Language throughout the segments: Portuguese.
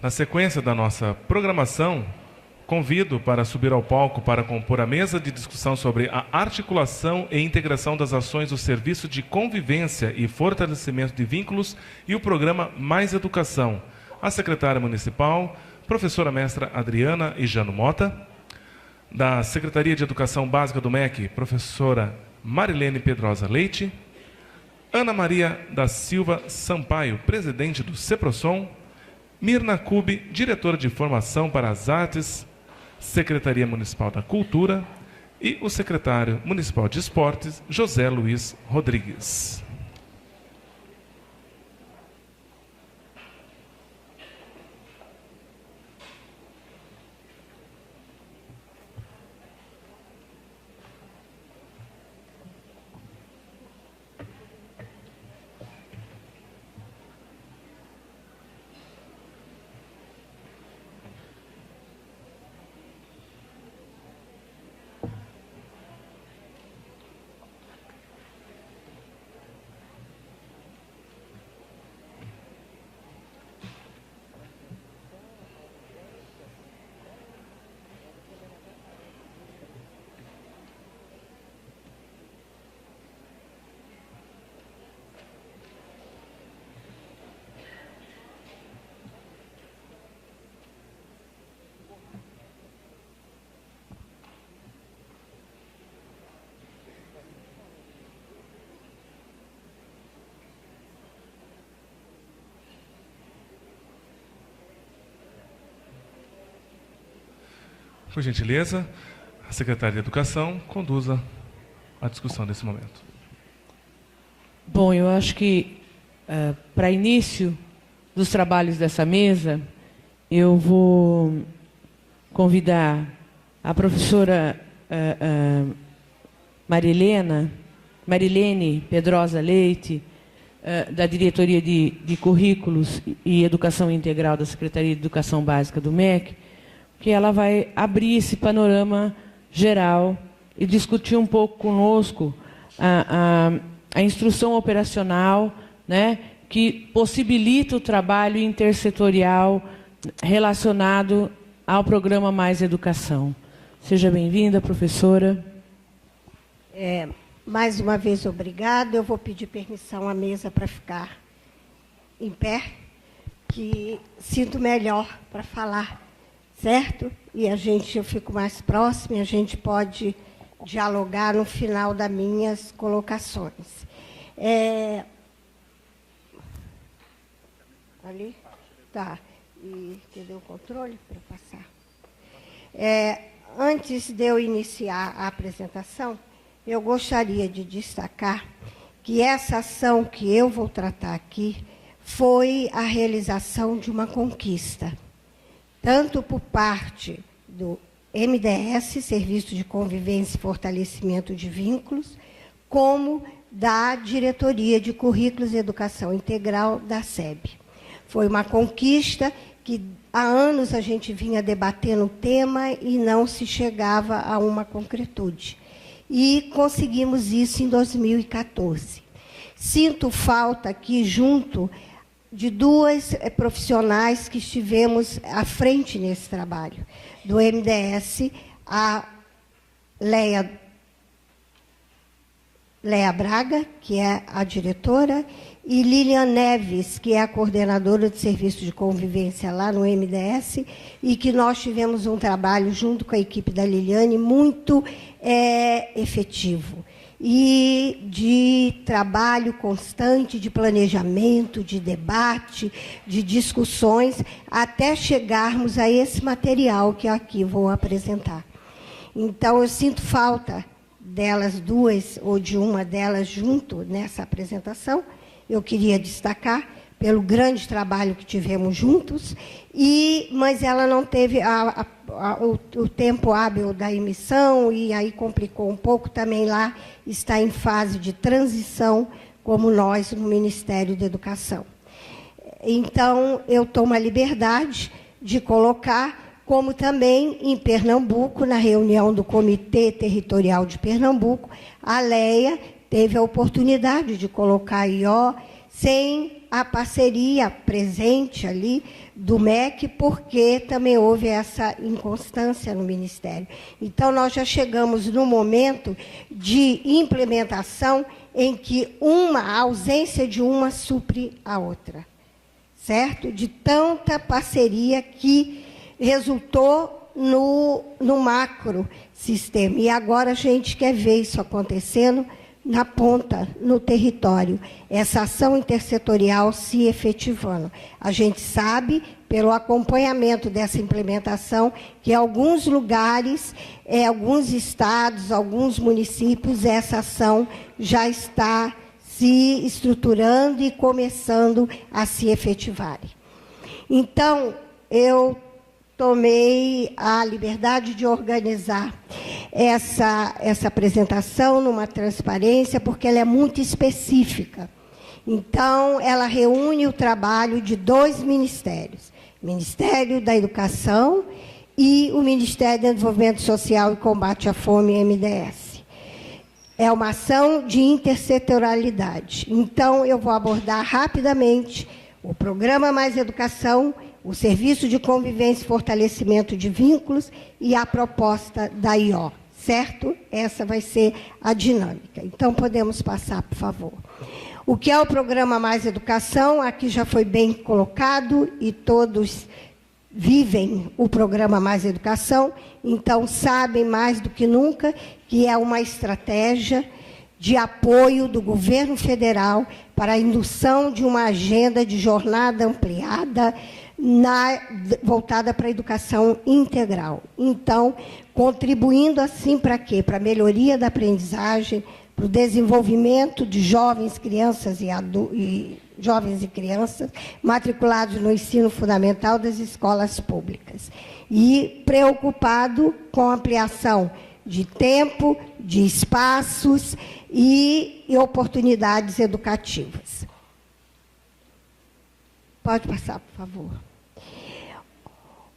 Na sequência da nossa programação, convido para subir ao palco para compor a mesa de discussão sobre a articulação e integração das ações do Serviço de Convivência e Fortalecimento de Vínculos e o programa Mais Educação, a secretária municipal, professora mestra Adriana Ijano Mota, da Secretaria de Educação Básica do MEC, professora Marilene Pedrosa Leite, Ana Maria da Silva Sampaio, presidente do CEPROSOM, Mirna Cubi, diretora de Formação para as Artes, Secretaria Municipal da Cultura, e o secretário municipal de Esportes, José Luiz Rodrigues. Por gentileza, a secretária de Educação conduza a discussão desse momento. Bom, eu acho que, para início dos trabalhos dessa mesa, eu vou convidar a professora Marilene Pedrosa Leite, da Diretoria de Currículos e Educação Integral da Secretaria de Educação Básica do MEC, que ela vai abrir esse panorama geral e discutir um pouco conosco a instrução operacional, né, que possibilita o trabalho intersetorial relacionado ao programa Mais Educação. Seja bem-vinda, professora. Mais uma vez, obrigada. Eu vou pedir permissão à mesa para ficar em pé, que sinto melhor para falar. Certo? E eu fico mais próxima e a gente pode dialogar no final das minhas colocações. Ali? Tá. E cadê o controle para passar? Antes de eu iniciar a apresentação, eu gostaria de destacar que essa ação que eu vou tratar aqui foi a realização de uma conquista, tanto por parte do MDS, Serviço de Convivência e Fortalecimento de Vínculos, como da Diretoria de Currículos e Educação Integral da SEB. Foi uma conquista que há anos a gente vinha debatendo o tema e não se chegava a uma concretude. E conseguimos isso em 2014. Sinto falta aqui, junto de duas profissionais que estivemos à frente nesse trabalho. Do MDS, a Leia Braga, que é a diretora, e Lilian Neves, que é a coordenadora de serviço de convivência lá no MDS, e que nós tivemos um trabalho junto com a equipe da Liliane muito efetivo. E de trabalho constante, de planejamento, de debate, de discussões, até chegarmos a esse material que aqui vou apresentar. Então, eu sinto falta delas duas, ou de uma delas junto nessa apresentação. Eu queria destacar pelo grande trabalho que tivemos juntos, mas ela não teve o tempo hábil da emissão, e aí complicou um pouco. Também lá está em fase de transição, como nós no Ministério da Educação. Então, eu tomo a liberdade de colocar, como também em Pernambuco, na reunião do Comitê Territorial de Pernambuco, a Leia teve a oportunidade de colocar aí, sem a parceria presente ali do MEC, porque também houve essa inconstância no Ministério. Então, nós já chegamos no momento de implementação em que a ausência de uma supre a outra, certo? De tanta parceria que resultou no macro sistema. E agora a gente quer ver isso acontecendo na ponta, no território, essa ação intersetorial se efetivando. A gente sabe, pelo acompanhamento dessa implementação, que em alguns lugares, alguns estados, alguns municípios, essa ação já está se estruturando e começando a se efetivar. Então, eu tomei a liberdade de organizar essa apresentação numa transparência, porque ela é muito específica. Então, ela reúne o trabalho de 2 ministérios, o Ministério da Educação e o Ministério do Desenvolvimento Social e Combate à Fome, MDS. É uma ação de intersetorialidade. Então, eu vou abordar rapidamente o Programa Mais Educação, o Serviço de Convivência e Fortalecimento de Vínculos e a proposta da IO, certo? Essa vai ser a dinâmica. Então, podemos passar, por favor. O que é o Programa Mais Educação? Aqui já foi bem colocado e todos vivem o Programa Mais Educação, então sabem mais do que nunca que é uma estratégia de apoio do governo federal para a indução de uma agenda de jornada ampliada voltada para a educação integral. Então, contribuindo assim para quê? Para a melhoria da aprendizagem, para o desenvolvimento de jovens, crianças jovens e crianças matriculados no ensino fundamental das escolas públicas. E preocupado com a ampliação de tempo, de espaços e oportunidades educativas. Pode passar, por favor.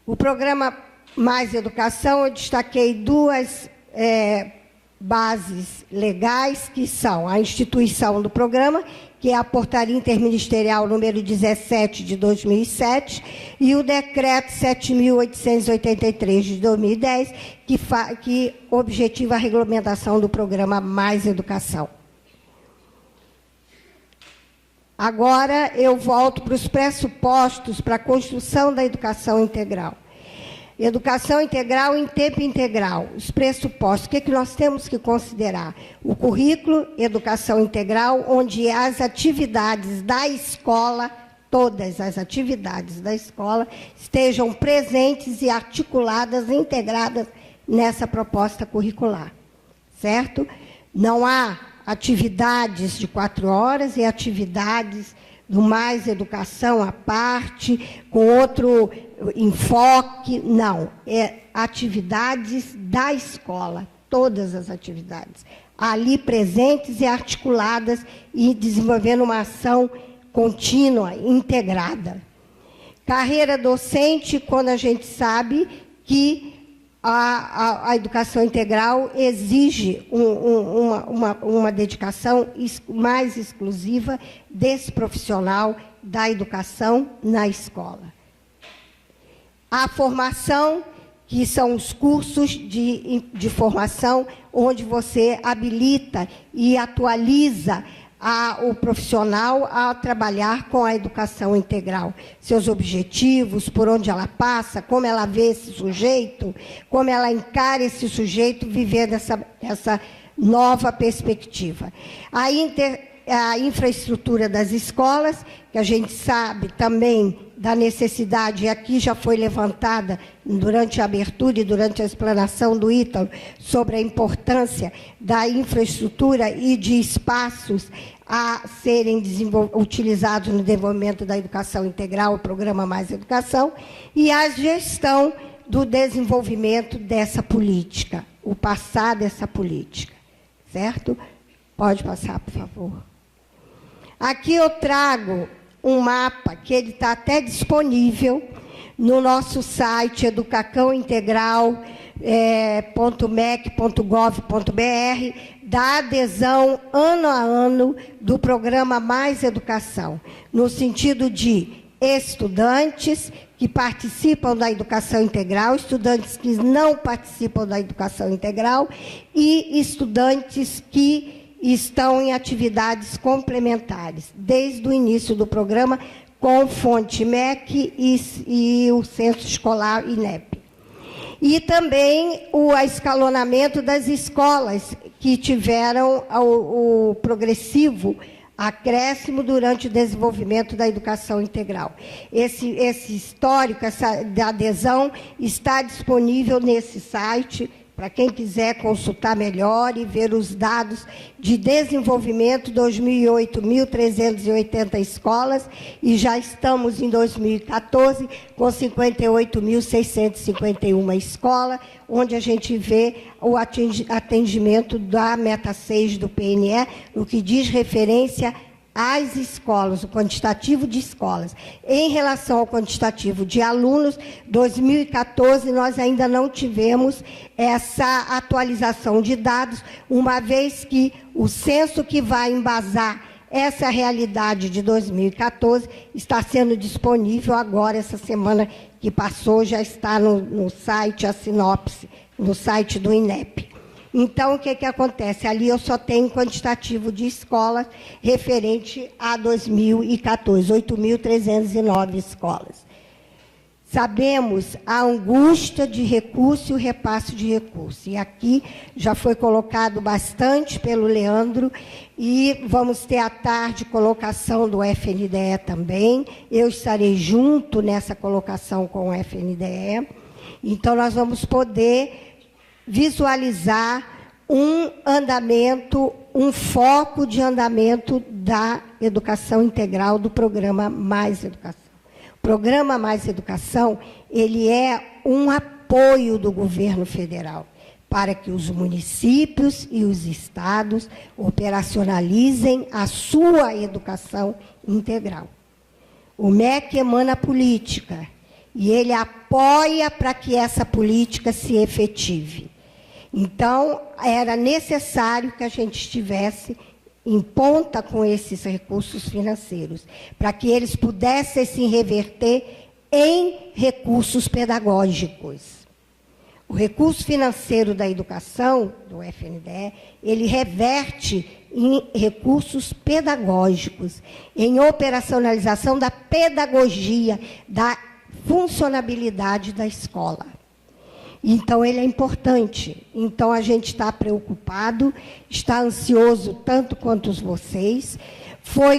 O Programa Mais Educação, eu destaquei 2 bases legais, que são a instituição do programa, que é a Portaria Interministerial número 17 de 2007, e o Decreto 7.883 de 2010, que objetiva a regulamentação do Programa Mais Educação. Agora, eu volto para os pressupostos para a construção da educação integral. Educação integral em tempo integral. Os pressupostos. O que nós temos que considerar? O currículo, educação integral, onde as atividades da escola, todas as atividades da escola, estejam presentes e articuladas, integradas nessa proposta curricular. Certo? Não há atividades de 4 horas e atividades do Mais Educação à parte, com outro enfoque, não. É atividades da escola, todas as atividades, ali presentes e articuladas e desenvolvendo uma ação contínua, integrada. Carreira docente, quando a gente sabe que a educação integral exige uma dedicação mais exclusiva desse profissional da educação na escola. A formação, que são os cursos de formação, onde você habilita e atualiza o profissional a trabalhar com a educação integral. Seus objetivos, por onde ela passa, como ela vê esse sujeito, como ela encara esse sujeito vivendo essa nova perspectiva. A infraestrutura das escolas, que a gente sabe também da necessidade, e aqui já foi levantada durante a abertura e durante a explanação do Ítalo, sobre a importância da infraestrutura e de espaços a serem utilizados no desenvolvimento da educação integral, o Programa Mais Educação, e a gestão do desenvolvimento dessa política, o passar dessa política. Certo? Pode passar, por favor. Aqui eu trago um mapa que ele está até disponível no nosso site educacãointegral.mec.gov.br, da adesão ano a ano do programa Mais Educação, no sentido de estudantes que participam da educação integral, estudantes que não participam da educação integral e estudantes que estão em atividades complementares, desde o início do programa, com fonte MEC e o Censo Escolar INEP. E também o escalonamento das escolas que tiveram o progressivo acréscimo durante o desenvolvimento da educação integral. Esse histórico, essa adesão, está disponível nesse site, para quem quiser consultar melhor e ver os dados de desenvolvimento. 2008, 1.380 escolas, e já estamos em 2014 com 58.651 escolas, onde a gente vê o atendimento da meta 6 do PNE, no que diz referência às escolas, o quantitativo de escolas. Em relação ao quantitativo de alunos, 2014 nós ainda não tivemos essa atualização de dados, uma vez que o censo que vai embasar essa realidade de 2014 está sendo disponível agora, essa semana que passou, já está no site, a sinopse, no site do INEP. Então, o que acontece? Ali eu só tenho quantitativo de escolas referente a 2014, 8.309 escolas. Sabemos a angústia de recurso e o repasse de recurso. E aqui já foi colocado bastante pelo Leandro, e vamos ter à tarde colocação do FNDE também. Eu estarei junto nessa colocação com o FNDE. Então, nós vamos poder visualizar um andamento, um foco de andamento da educação integral do programa Mais Educação. O programa Mais Educação, ele é um apoio do governo federal para que os municípios e os estados operacionalizem a sua educação integral. O MEC emana política e ele apoia para que essa política se efetive. Então, era necessário que a gente estivesse em ponta com esses recursos financeiros, para que eles pudessem se reverter em recursos pedagógicos. O recurso financeiro da educação, do FNDE, ele reverte em recursos pedagógicos, em operacionalização da pedagogia, da funcionabilidade da escola. Então, ele é importante. Então, a gente está preocupado, está ansioso tanto quanto vocês. Foi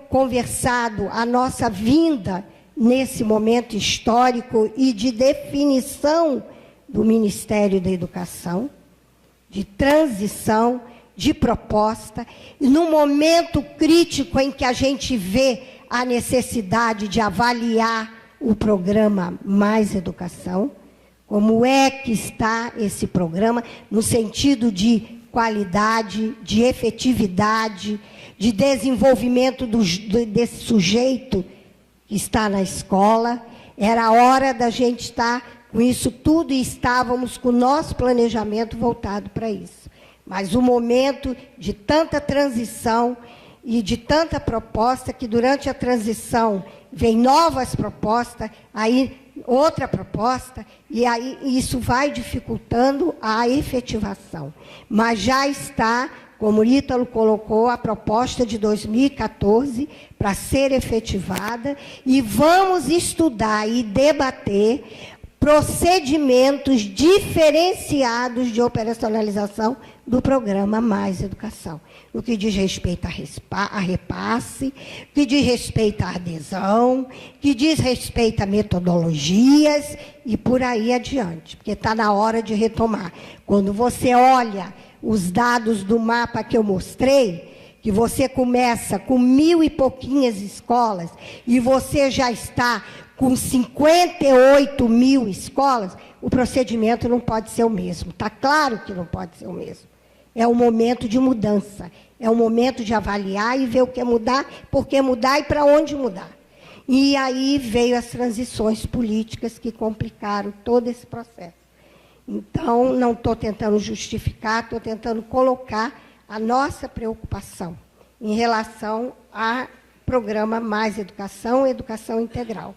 conversado a nossa vinda nesse momento histórico e de definição do Ministério da Educação, de transição, de proposta, e no momento crítico em que a gente vê a necessidade de avaliar o programa Mais Educação, como é que está esse programa, no sentido de qualidade, de efetividade, de desenvolvimento desse sujeito que está na escola. Era a hora da gente estar com isso tudo, e estávamos com o nosso planejamento voltado para isso. Mas o momento de tanta transição e de tanta proposta, que durante a transição vem novas propostas, aí outra proposta, e aí isso vai dificultando a efetivação. Mas já está, como o Ítalo colocou, a proposta de 2014 para ser efetivada, e vamos estudar e debater procedimentos diferenciados de operacionalização do programa Mais Educação, no que diz respeito a repasse, que diz respeito à adesão, que diz respeito a metodologias e por aí adiante, porque está na hora de retomar. Quando você olha os dados do mapa que eu mostrei, que você começa com 1.000 e pouquinhas escolas e você já está com 58.000 escolas, o procedimento não pode ser o mesmo. Está claro que não pode ser o mesmo. É um momento de mudança. É um momento de avaliar e ver o que mudar, por que mudar e para onde mudar. E aí veio as transições políticas que complicaram todo esse processo. Então, não estou tentando justificar, estou tentando colocar a nossa preocupação em relação ao programa Mais Educação, Educação Integral,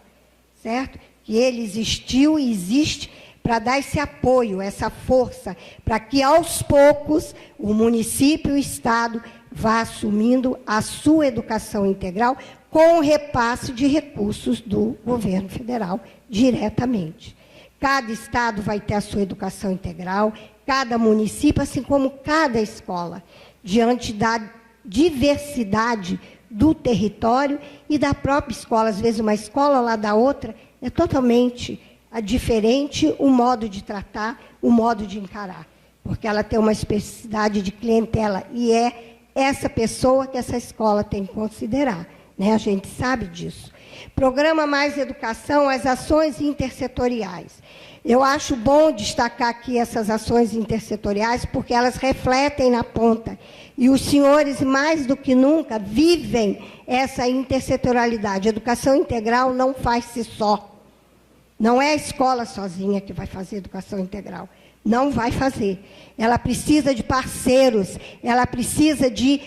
certo? Que ele existiu e existe para dar esse apoio, essa força, para que, aos poucos, o município e o Estado vá assumindo a sua educação integral com o repasse de recursos do governo federal diretamente. Cada estado vai ter a sua educação integral, cada município, assim como cada escola, diante da diversidade do território e da própria escola. Às vezes, uma escola lá da outra é totalmente diferente o modo de tratar, o modo de encarar, porque ela tem uma especificidade de clientela e é essa pessoa que essa escola tem que considerar, né? A gente sabe disso. Programa Mais Educação, as ações intersetoriais. Eu acho bom destacar aqui essas ações intersetoriais, porque elas refletem na ponta. E os senhores, mais do que nunca, vivem essa intersetorialidade. A educação integral não faz-se só. Não é a escola sozinha que vai fazer educação integral. Não vai fazer. Ela precisa de parceiros, ela precisa de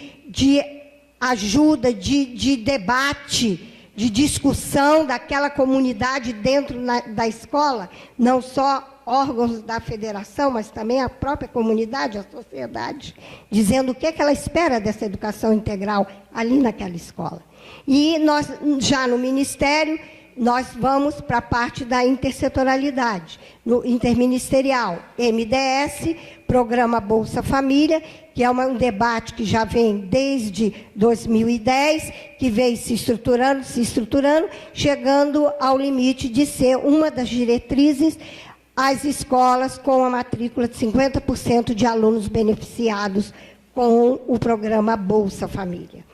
ajuda, de debate, de discussão daquela comunidade dentro da escola, não só órgãos da federação, mas também a própria comunidade, a sociedade, dizendo o que ela espera dessa educação integral ali naquela escola. E nós, já no Ministério, nós vamos para a parte da intersetorialidade, no interministerial, MDS, Programa Bolsa Família, que é um debate que já vem desde 2010, que veio se estruturando, chegando ao limite de ser uma das diretrizes as escolas com a matrícula de 50% de alunos beneficiados com o programa Bolsa Família.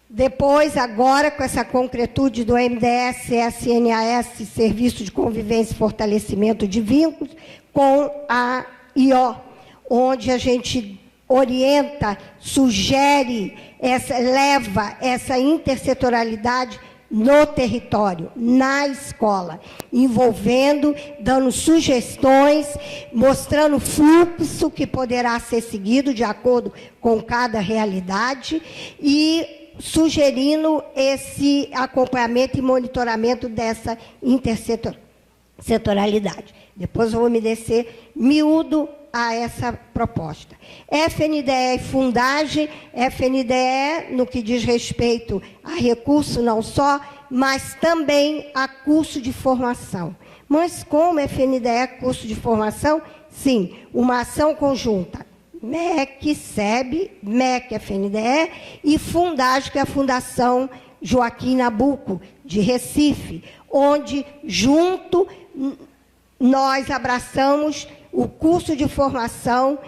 Depois, agora, com essa concretude do MDS, SNS, Serviço de Convivência e Fortalecimento de Vínculos, com a IO, onde a gente orienta, sugere, leva essa intersetorialidade no território, na escola, envolvendo, dando sugestões, mostrando o fluxo que poderá ser seguido de acordo com cada realidade e sugerindo esse acompanhamento e monitoramento dessa intersetorialidade. Depois eu vou me descer miúdo a essa proposta. FNDE e Fundagem, FNDE no que diz respeito a recurso não só, mas também a curso de formação. Mas como FNDE é curso de formação? Sim, uma ação conjunta. MEC, SEB, MEC, FNDE e Fundagem, que é a Fundação Joaquim Nabuco, de Recife, onde, junto, nós abraçamos o curso de formação,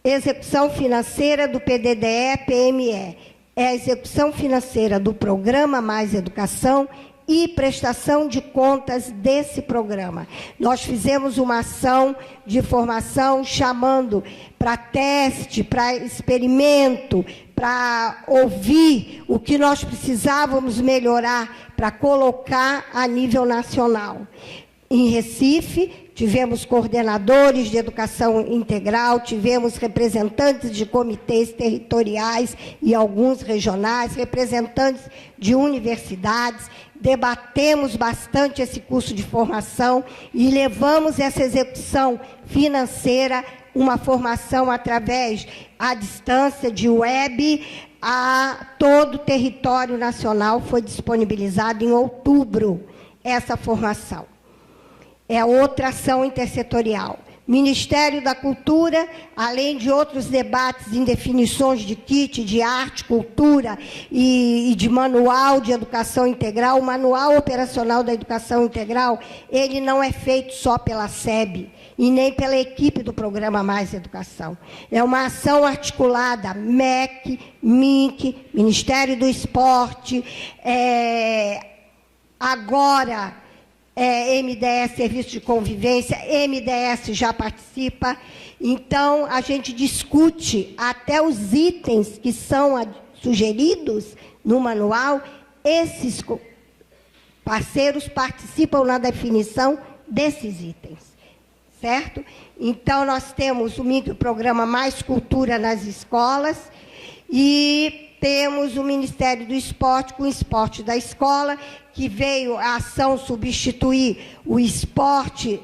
execução financeira do PDDE-PME, é a execução financeira do Programa Mais Educação e prestação de contas desse programa. Nós fizemos uma ação de formação chamando para teste, para experimento, para ouvir o que nós precisávamos melhorar para colocar a nível nacional. Em Recife, tivemos coordenadores de educação integral, tivemos representantes de comitês territoriais e alguns regionais, representantes de universidades, debatemos bastante esse curso de formação e levamos essa execução financeira, uma formação através à distância de web, a todo o território nacional. Foi disponibilizado em outubro essa formação. É outra ação intersetorial. Ministério da Cultura, além de outros debates em definições de kit, de arte, cultura e de manual de educação integral, o Manual Operacional da Educação Integral, ele não é feito só pela SEB e nem pela equipe do Programa Mais Educação. É uma ação articulada, MEC, MINC, Ministério do Esporte, agora... MDS, Serviço de Convivência, MDS já participa. Então, a gente discute até os itens que são sugeridos no manual. Esses parceiros participam na definição desses itens, certo? Então, nós temos o microprograma Mais Cultura nas Escolas e temos o Ministério do Esporte, com o Esporte da Escola, que veio a ação substituir o esporte,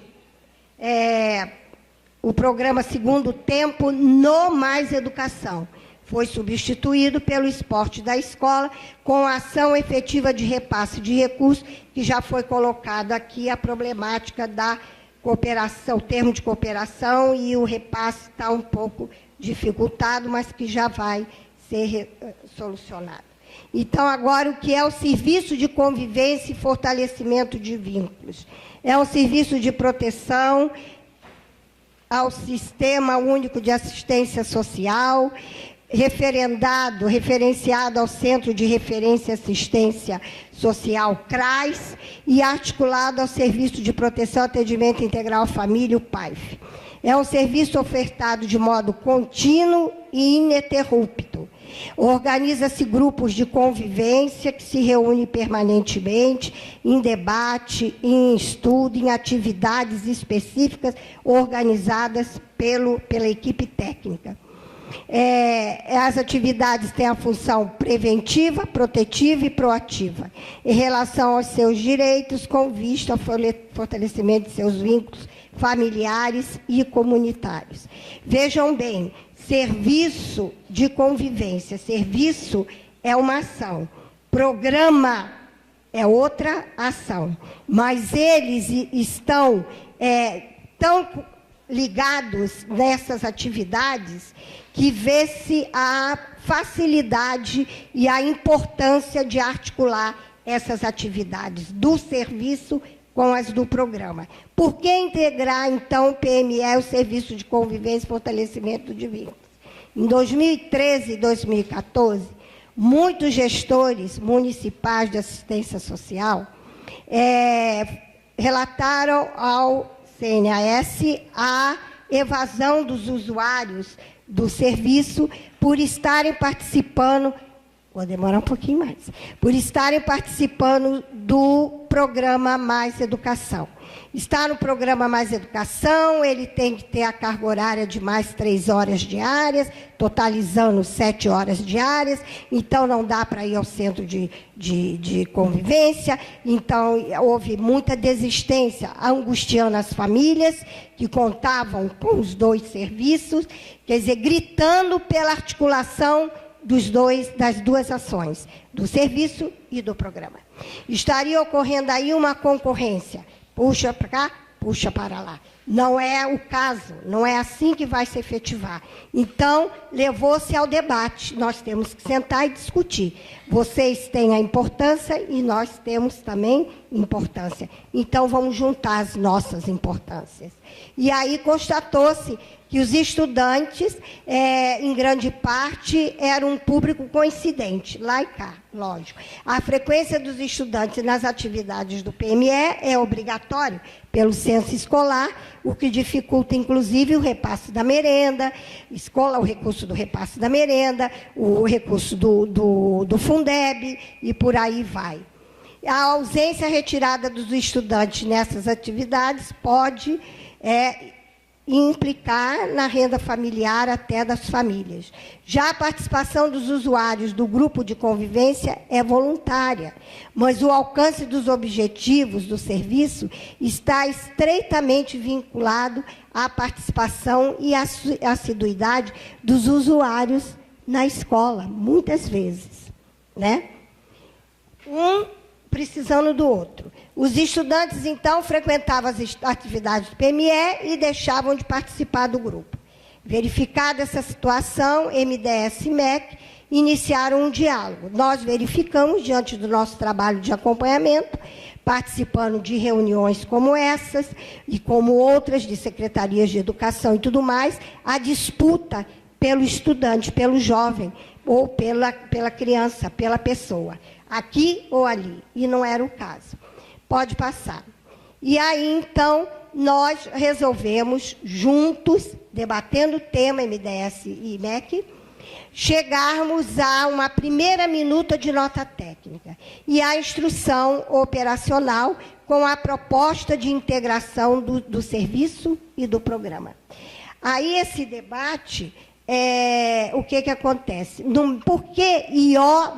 o programa Segundo Tempo, no Mais Educação. Foi substituído pelo Esporte da Escola, com a ação efetiva de repasse de recursos, que já foi colocado aqui a problemática da cooperação, o termo de cooperação, e o repasse está um pouco dificultado, mas que já vai ser solucionado. Então, agora, o que é o Serviço de Convivência e Fortalecimento de Vínculos? É um serviço de proteção ao Sistema Único de Assistência Social, referenciado ao Centro de Referência e Assistência Social, CRAS, e articulado ao Serviço de Proteção e Atendimento Integral à Família, o PAIF. É um serviço ofertado de modo contínuo e ininterrupto. Organiza-se grupos de convivência que se reúnem permanentemente em debate, em estudo, em atividades específicas organizadas pela equipe técnica. As atividades têm a função preventiva, protetiva e proativa, em relação aos seus direitos, com vista ao fortalecimento de seus vínculos familiares e comunitários. Vejam bem, serviço de convivência, serviço é uma ação, programa é outra ação, mas eles estão tão ligados nessas atividades que vê-se a facilidade e a importância de articular essas atividades do serviço com as do programa. Por que integrar, então, o PME, o Serviço de Convivência e Fortalecimento de Vínculos? Em 2013 e 2014, muitos gestores municipais de assistência social relataram ao CNAS a evasão dos usuários do serviço por estarem participando, vou demorar um pouquinho mais, por estarem participando do programa Mais Educação. Está no programa Mais Educação, ele tem que ter a carga horária de mais 3 horas diárias, totalizando 7 horas diárias, então não dá para ir ao centro de convivência, então houve muita desistência, angustiando as famílias que contavam com os 2 serviços, quer dizer, gritando pela articulação das 2 ações, do serviço e do programa. Estaria ocorrendo aí uma concorrência, puxa para cá, puxa para lá. Não é o caso, não é assim que vai se efetivar. Então, levou-se ao debate. Nós temos que sentar e discutir. Vocês têm a importância e nós temos também importância. Então, vamos juntar as nossas importâncias. E aí constatou-se que os estudantes, em grande parte, eram um público coincidente, lá e cá, lógico. A frequência dos estudantes nas atividades do PME é obrigatório pelo censo escolar, o que dificulta, inclusive, o repasse da merenda, o recurso do repasse da merenda, o recurso do Fundeb, e por aí vai. A ausência retirada dos estudantes nessas atividades pode implicar na renda familiar até das famílias. Já a participação dos usuários do grupo de convivência é voluntária, mas o alcance dos objetivos do serviço está estreitamente vinculado à participação e à assiduidade dos usuários na escola, muitas vezes, né? Precisando do outro. Os estudantes, então, frequentavam as atividades do PME e deixavam de participar do grupo. Verificada essa situação, MDS e MEC iniciaram um diálogo. Nós verificamos, diante do nosso trabalho de acompanhamento, participando de reuniões como essas e como outras de secretarias de educação e tudo mais, a disputa pelo estudante, pelo jovem, ou pela criança, pela pessoa, aqui ou ali, e não era o caso. Pode passar. E aí, então, nós resolvemos, juntos, debatendo o tema MDS e MEC, chegarmos a uma primeira minuta de nota técnica e a instrução operacional com a proposta de integração do serviço e do programa. Aí, esse debate, o que acontece? Por que IO/manual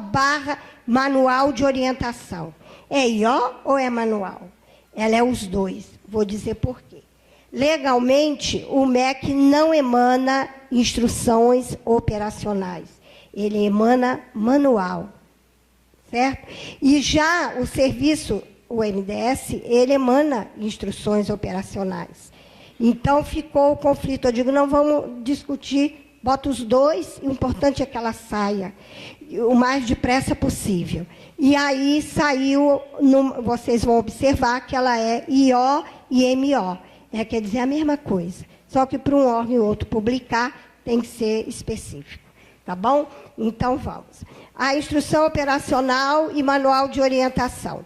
de orientação? É IO ou é manual? Ela é os dois. Vou dizer por quê. Legalmente, o MEC não emana instruções operacionais. Ele emana manual, certo? E já o serviço, o MDS, ele emana instruções operacionais. Então, ficou o conflito. Eu digo, não vamos discutir, bota os dois, o importante é que ela saia o mais depressa possível. E aí saiu, vocês vão observar que ela é IO e MO. Quer dizer a mesma coisa. Só que para um órgão e outro publicar, tem que ser específico. Tá bom? Então, vamos. A instrução operacional e manual de orientação.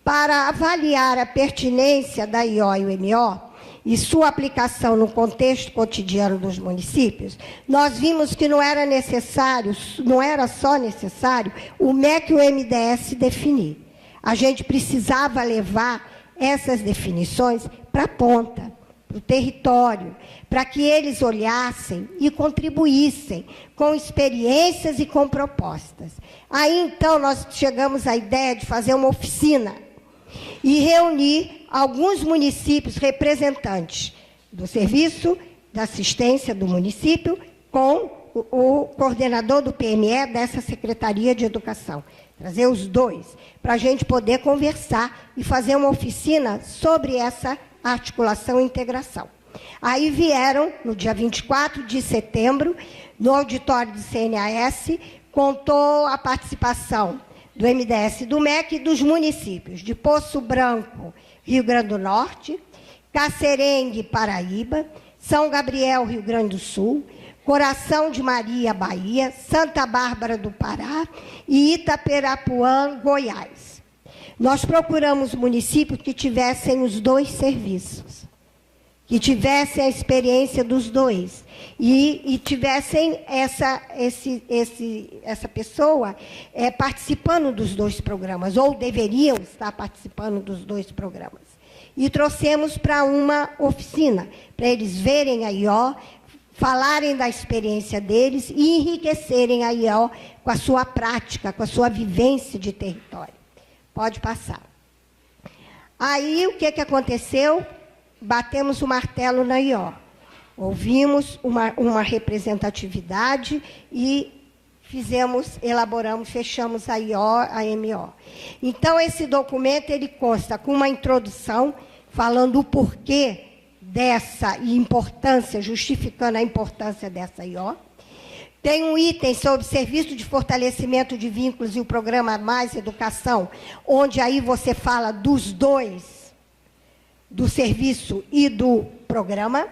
Para avaliar a pertinência da IO e o MO e sua aplicação no contexto cotidiano dos municípios, nós vimos que não era necessário, não era só necessário o MEC e o MDS definir. A gente precisava levar essas definições para a ponta, para o território, para que eles olhassem e contribuíssem com experiências e com propostas. Aí, então, nós chegamos à ideia de fazer uma oficina e reunir alguns municípios representantes do serviço, da assistência do município, com o coordenador do PME dessa Secretaria de Educação. Trazer os dois, para a gente poder conversar e fazer uma oficina sobre essa articulação e integração. Aí vieram, no dia 24 de setembro, no auditório do CNAS, contou a participação do MDS do MEC e dos municípios de Poço Branco, Rio Grande do Norte, Cacerengue, Paraíba, São Gabriel, Rio Grande do Sul, Coração de Maria, Bahia, Santa Bárbara do Pará e Itaperapuã, Goiás. Nós procuramos municípios que tivessem os dois serviços, que tivessem a experiência dos dois e tivessem essa pessoa participando dos dois programas, ou deveriam estar participando dos dois programas. E trouxemos para uma oficina, para eles verem a IO, falarem da experiência deles e enriquecerem a IO com a sua prática, com a sua vivência de território. Pode passar. Aí, o que aconteceu? Batemos o martelo na IO. Ouvimos uma representatividade e elaboramos, fechamos a IO, a MO. Então, esse documento, ele consta com uma introdução, falando o porquê dessa importância, justificando a importância dessa IO. Tem um item sobre serviço de fortalecimento de vínculos e o programa Mais Educação, onde aí você fala dos dois, do serviço e do programa.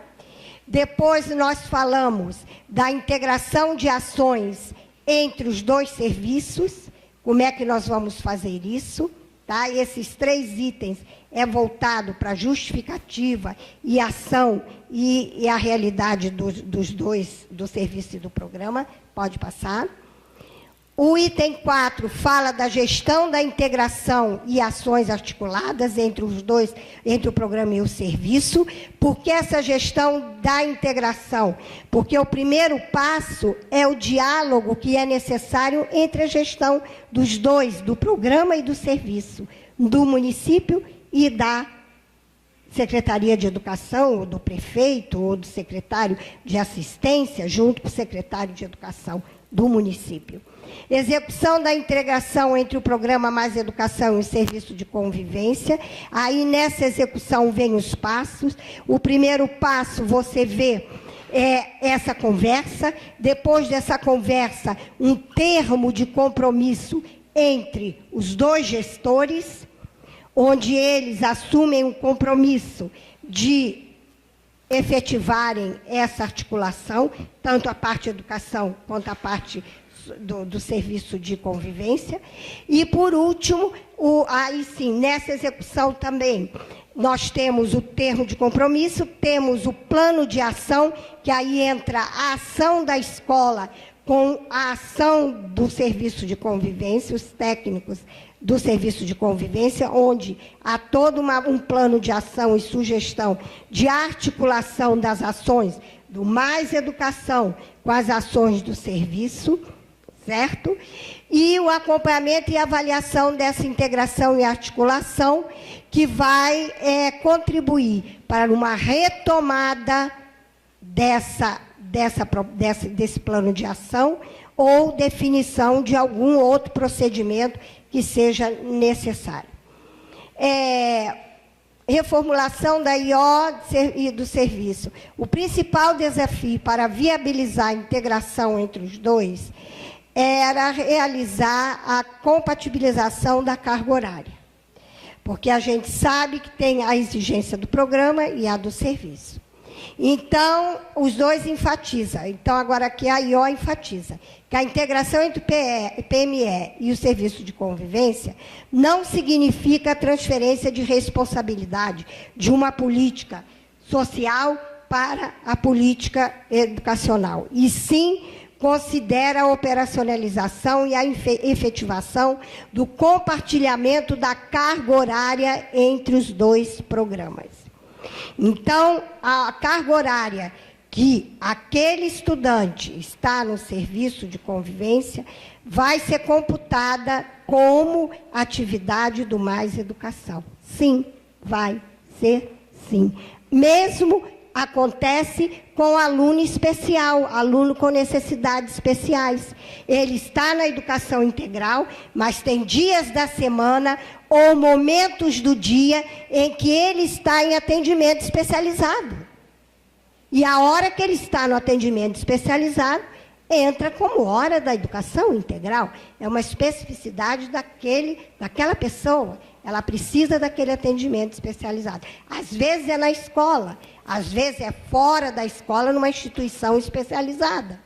Depois nós falamos da integração de ações entre os dois serviços, como é que nós vamos fazer isso, tá? Esses 3 itens é voltado para a justificativa e ação e a realidade dos dois, do serviço e do programa. Pode passar. O item 4 fala da gestão da integração e ações articuladas entre os dois, entre o programa e o serviço. Por que essa gestão da integração? Porque o primeiro passo é o diálogo que é necessário entre a gestão dos dois, do programa e do serviço, do município e da Secretaria de Educação, ou do prefeito, ou do secretário de assistência, junto com o secretário de Educação do município. Execução da integração entre o programa Mais Educação e o serviço de convivência. Aí, nessa execução, vem os passos. O primeiro passo, você vê essa conversa. Depois dessa conversa, um termo de compromisso entre os dois gestores, onde eles assumem um compromisso de efetivarem essa articulação, tanto a parte de educação quanto a parte do serviço de convivência. E, por último, aí sim, nessa execução também, nós temos o termo de compromisso, temos o plano de ação, que aí entra a ação da escola com a ação do serviço de convivência, os técnicos do serviço de convivência, onde há todo um plano de ação e sugestão de articulação das ações do Mais Educação com as ações do serviço, certo? E o acompanhamento e avaliação dessa integração e articulação, que vai contribuir para uma retomada desse plano de ação ou definição de algum outro procedimento que seja necessário. Reformulação da IO e do serviço. O principal desafio para viabilizar a integração entre os dois era realizar a compatibilização da carga horária, porque a gente sabe que tem a exigência do programa e a do serviço. Então, os dois enfatizam. Então, agora aqui a IO enfatiza que a integração entre o PME e o serviço de convivência não significa a transferência de responsabilidade de uma política social para a política educacional, e sim considera a operacionalização e a efetivação do compartilhamento da carga horária entre os dois programas. Então, a carga horária que aquele estudante está no serviço de convivência vai ser computada como atividade do Mais Educação. Sim, vai ser sim. Mesmo acontece com aluno especial, aluno com necessidades especiais. Ele está na educação integral, mas tem dias da semana ou momentos do dia em que ele está em atendimento especializado. E a hora que ele está no atendimento especializado, entra como hora da educação integral. É uma especificidade daquela pessoa. Ela precisa daquele atendimento especializado. Às vezes é na escola, às vezes é fora da escola, numa instituição especializada.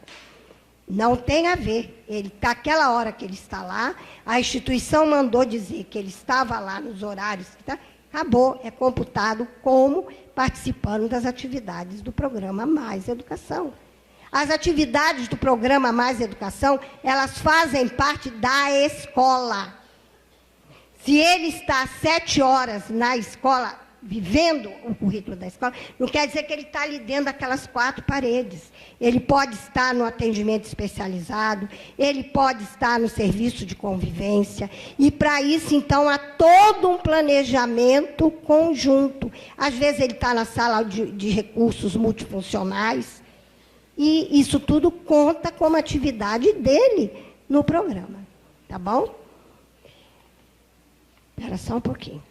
Não tem a ver. Aquela hora que ele está lá, a instituição mandou dizer que ele estava lá nos horários, acabou, é computado como participando das atividades do programa Mais Educação. As atividades do programa Mais Educação, elas fazem parte da escola. Se ele está 7 horas na escola, vivendo o currículo da escola, não quer dizer que ele está ali dentro daquelas 4 paredes. Ele pode estar no atendimento especializado, ele pode estar no serviço de convivência, e para isso, então, há todo um planejamento conjunto. Às vezes ele está na sala de recursos multifuncionais, e isso tudo conta como atividade dele no programa. Tá bom? Espera só um pouquinho.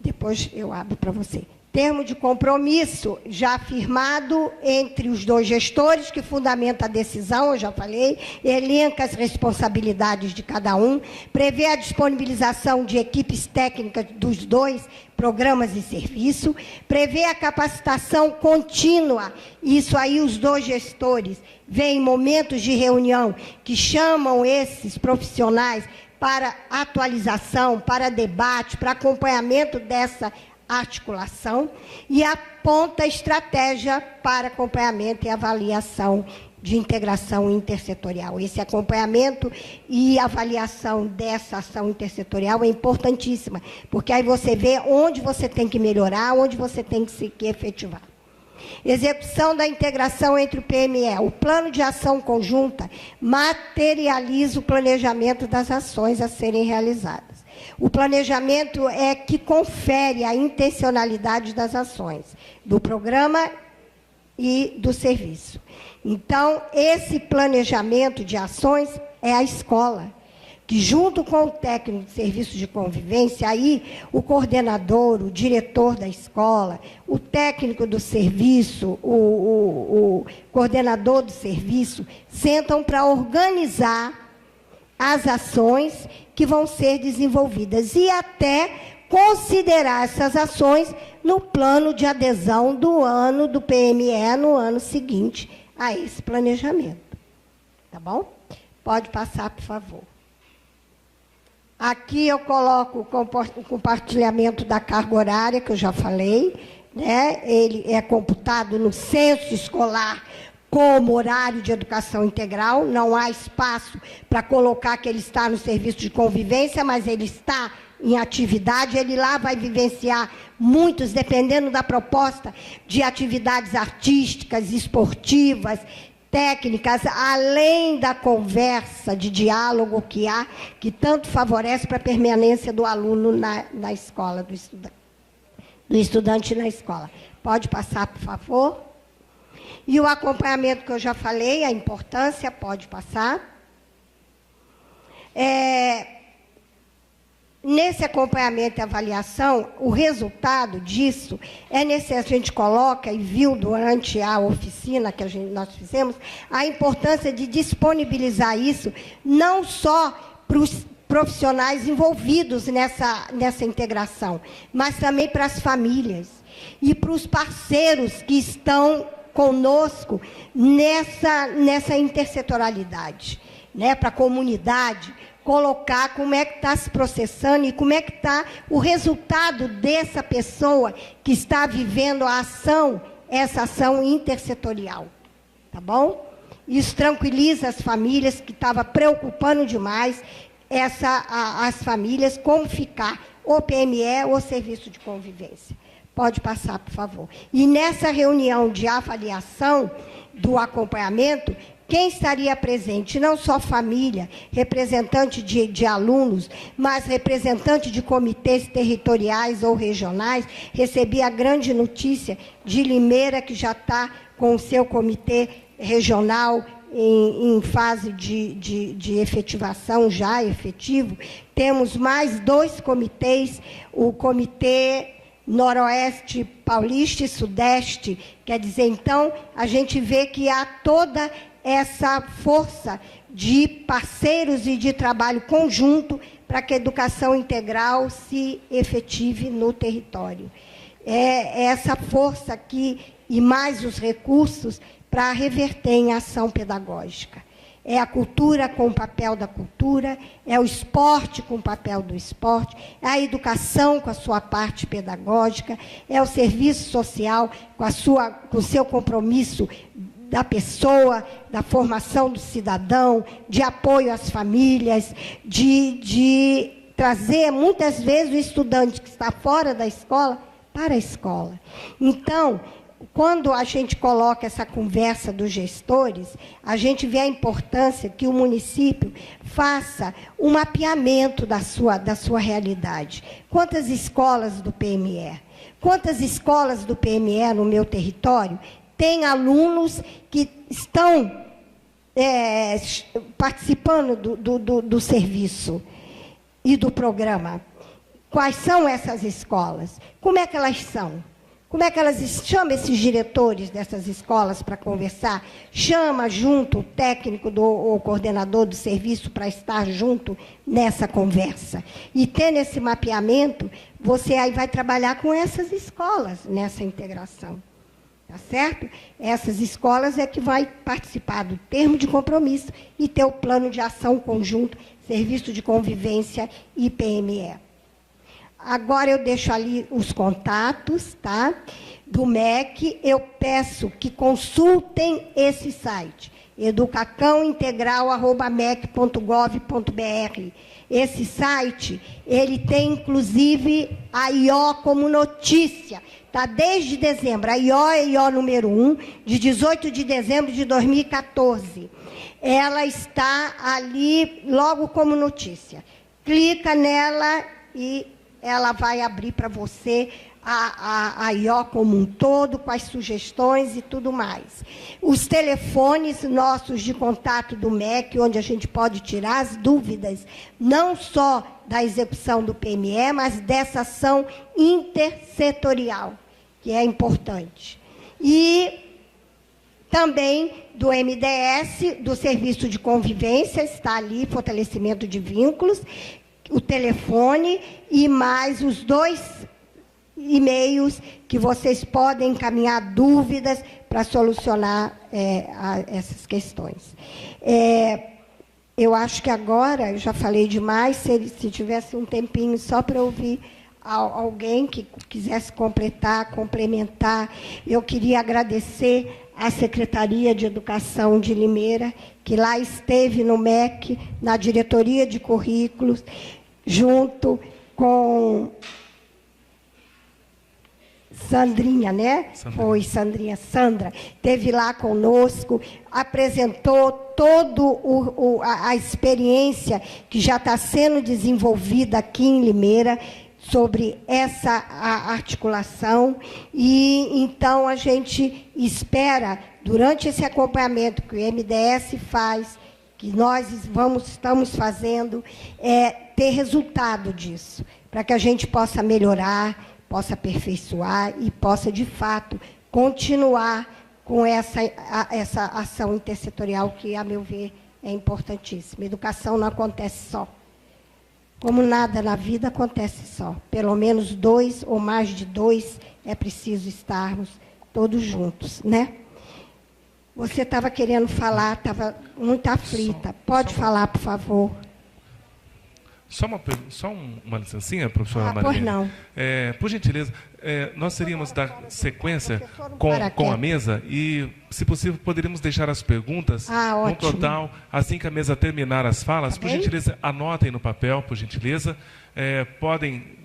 Depois eu abro para você. Termo de compromisso já firmado entre os dois gestores, que fundamenta a decisão, eu já falei, elenca as responsabilidades de cada um, prevê a disponibilização de equipes técnicas dos dois programas e serviço, prevê a capacitação contínua. Isso aí os dois gestores veem momentos de reunião que chamam esses profissionais para atualização, para debate, para acompanhamento dessa articulação, e aponta estratégia para acompanhamento e avaliação de integração intersetorial. Esse acompanhamento e avaliação dessa ação intersetorial é importantíssima, porque aí você vê onde você tem que melhorar, onde você tem que efetivar. Execução da integração entre o PME. O plano de ação conjunta materializa o planejamento das ações a serem realizadas. O planejamento é que confere a intencionalidade das ações, do programa e do serviço. Então, esse planejamento de ações é a escola, que junto com o técnico de serviço de convivência, aí o coordenador, o diretor da escola, o técnico do serviço, o coordenador do serviço, sentam para organizar as ações que vão ser desenvolvidas e até considerar essas ações no plano de adesão do ano do PME no ano seguinte a esse planejamento. Tá bom? Pode passar, por favor. Aqui eu coloco o compartilhamento da carga horária, que eu já falei, né? Ele é computado no censo escolar como horário de educação integral, não há espaço para colocar que ele está no serviço de convivência, mas ele está em atividade, ele lá vai vivenciar muitos, dependendo da proposta, de atividades artísticas, esportivas, técnicas, além da conversa, de diálogo que há, que tanto favorece para a permanência do aluno na escola, do estudante na escola. Pode passar, por favor? E o acompanhamento que eu já falei, a importância, pode passar. Nesse acompanhamento e avaliação, o resultado disso é necessário, a gente coloca, e viu durante a oficina que nós fizemos, a importância de disponibilizar isso, não só para os profissionais envolvidos nessa integração, mas também para as famílias e para os parceiros que estão conosco nessa intersetorialidade, né, para a comunidade, colocar como é que está se processando e como é que está o resultado dessa pessoa que está vivendo essa ação intersetorial. Tá bom? Isso tranquiliza as famílias, que estava preocupando demais as famílias, como ficar o PME ou serviço de convivência. Pode passar, por favor. E nessa reunião de avaliação do acompanhamento, quem estaria presente? Não só família, representante de alunos, mas representante de comitês territoriais ou regionais. Recebi a grande notícia de Limeira, que já está com o seu comitê regional em fase de efetivação, já efetivo. Temos mais 2 comitês, o Comitê Noroeste Paulista e Sudeste. Quer dizer, então, a gente vê que há toda essa força de parceiros e de trabalho conjunto para que a educação integral se efetive no território. É essa força aqui, e mais os recursos, para reverter em ação pedagógica. É a cultura com o papel da cultura, é o esporte com o papel do esporte, é a educação com a sua parte pedagógica, é o serviço social com o seu compromisso da pessoa, da formação do cidadão, de apoio às famílias, de trazer, muitas vezes, o estudante que está fora da escola para a escola. Então, quando a gente coloca essa conversa dos gestores, a gente vê a importância que o município faça um mapeamento da sua realidade. Quantas escolas do PME? Quantas escolas do PME no meu território têm alunos que estão participando do serviço e do programa? Quais são essas escolas? Como é que elas são? Como é que elas chamam esses diretores dessas escolas para conversar? Chama junto o técnico ou coordenador do serviço para estar junto nessa conversa. E tendo esse mapeamento, você aí vai trabalhar com essas escolas nessa integração. Tá certo? Essas escolas é que vai participar do termo de compromisso e ter o plano de ação conjunto, serviço de convivência e PME. Agora eu deixo ali os contatos, tá, do MEC. Eu peço que consultem esse site, educacãointegral@mec.gov.br. Esse site, ele tem, inclusive, a IO como notícia. Tá, desde dezembro. A IO é IO número 1, de 18 de dezembro de 2014. Ela está ali logo como notícia. Clica nela e ela vai abrir para você a IO como um todo, com as sugestões e tudo mais. Os telefones nossos de contato do MEC, onde a gente pode tirar as dúvidas, não só da execução do PME, mas dessa ação intersetorial, que é importante. E também do MDS, do Serviço de Convivência, está ali, fortalecimento de vínculos, o telefone e mais os 2 e-mails que vocês podem encaminhar dúvidas para solucionar essas questões. Eu acho que agora, eu já falei demais, se tivesse um tempinho só para ouvir alguém que quisesse complementar, eu queria agradecer à Secretaria de Educação de Limeira, que lá esteve no MEC, na diretoria de currículos, junto com Sandrinha, né? Foi Sandra, esteve lá conosco, apresentou toda a experiência que já está sendo desenvolvida aqui em Limeira sobre essa articulação. E então a gente espera, durante esse acompanhamento que o MDS faz, que nós estamos fazendo, ter resultado disso, para que a gente possa melhorar, possa aperfeiçoar e possa, de fato, continuar com essa ação intersetorial que, a meu ver, é importantíssima. Educação não acontece só. Como nada na vida acontece só. Pelo menos 2 ou mais de 2 é preciso estarmos todos juntos, né? Você estava querendo falar, estava muito aflita. Pode falar, por favor. Só uma licencinha, professora Marilene? Pois não. Por gentileza, nós teríamos dar sequência com a mesa e, se possível, poderíamos deixar as perguntas no total, assim que a mesa terminar as falas. Por gentileza, anotem no papel, por gentileza. Podem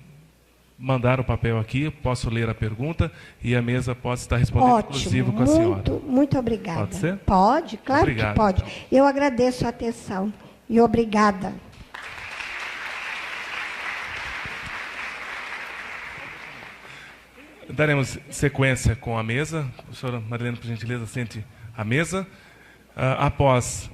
mandar o papel aqui, posso ler a pergunta e a mesa pode estar respondendo, inclusive, com a senhora. Muito obrigada. Pode ser? Pode, claro. Obrigado, que pode. Então. Eu agradeço a atenção e obrigada. Daremos sequência com a mesa. Professora Marilene, por gentileza, sente à mesa. Após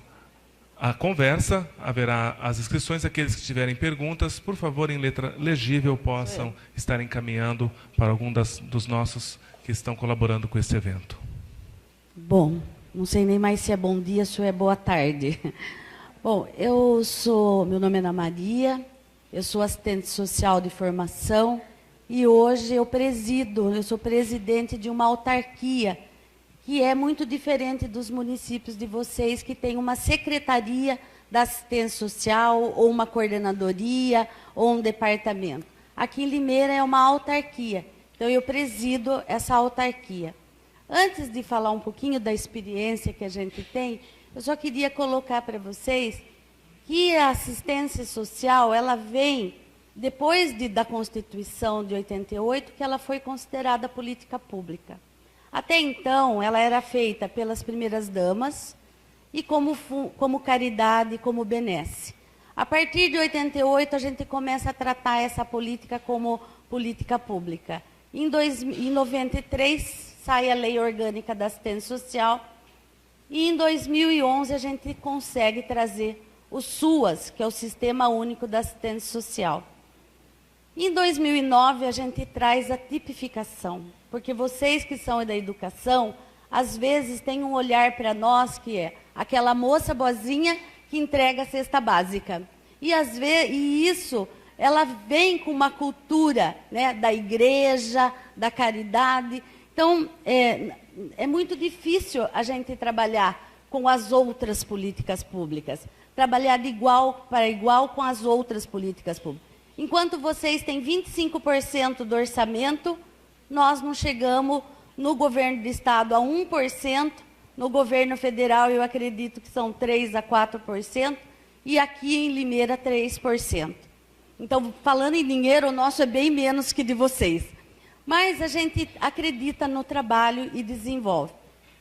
a conversa, haverá as inscrições. Aqueles que tiverem perguntas, por favor, em letra legível, possam estar encaminhando para algum dos nossos que estão colaborando com esse evento. Bom, não sei nem mais se é bom dia, se é boa tarde. Bom, meu nome é Ana Maria, eu sou assistente social de formação, e hoje eu sou presidente de uma autarquia, que é muito diferente dos municípios de vocês, que tem uma secretaria da assistência social, ou uma coordenadoria, ou um departamento. Aqui em Limeira é uma autarquia, então eu presido essa autarquia. Antes de falar um pouquinho da experiência que a gente tem, eu só queria colocar para vocês que a assistência social, ela vem depois da Constituição de 88, que ela foi considerada política pública. Até então, ela era feita pelas primeiras damas e como caridade, como benesse. A partir de 88, a gente começa a tratar essa política como política pública. Em 93, sai a Lei Orgânica da Assistência Social e em 2011 a gente consegue trazer o SUAS, que é o Sistema Único da Assistência Social. Em 2009, a gente traz a tipificação, porque vocês que são da educação, às vezes têm um olhar para nós que é aquela moça boazinha que entrega a cesta básica. E isso, ela vem com uma cultura, né, da igreja, da caridade. Então, é muito difícil a gente trabalhar com as outras políticas públicas, trabalhar de igual para igual com as outras políticas públicas. Enquanto vocês têm 25% do orçamento, nós não chegamos no governo do estado a 1%, no governo federal eu acredito que são 3% a 4%, e aqui em Limeira 3%. Então, falando em dinheiro, o nosso é bem menos que de vocês. Mas a gente acredita no trabalho e desenvolve.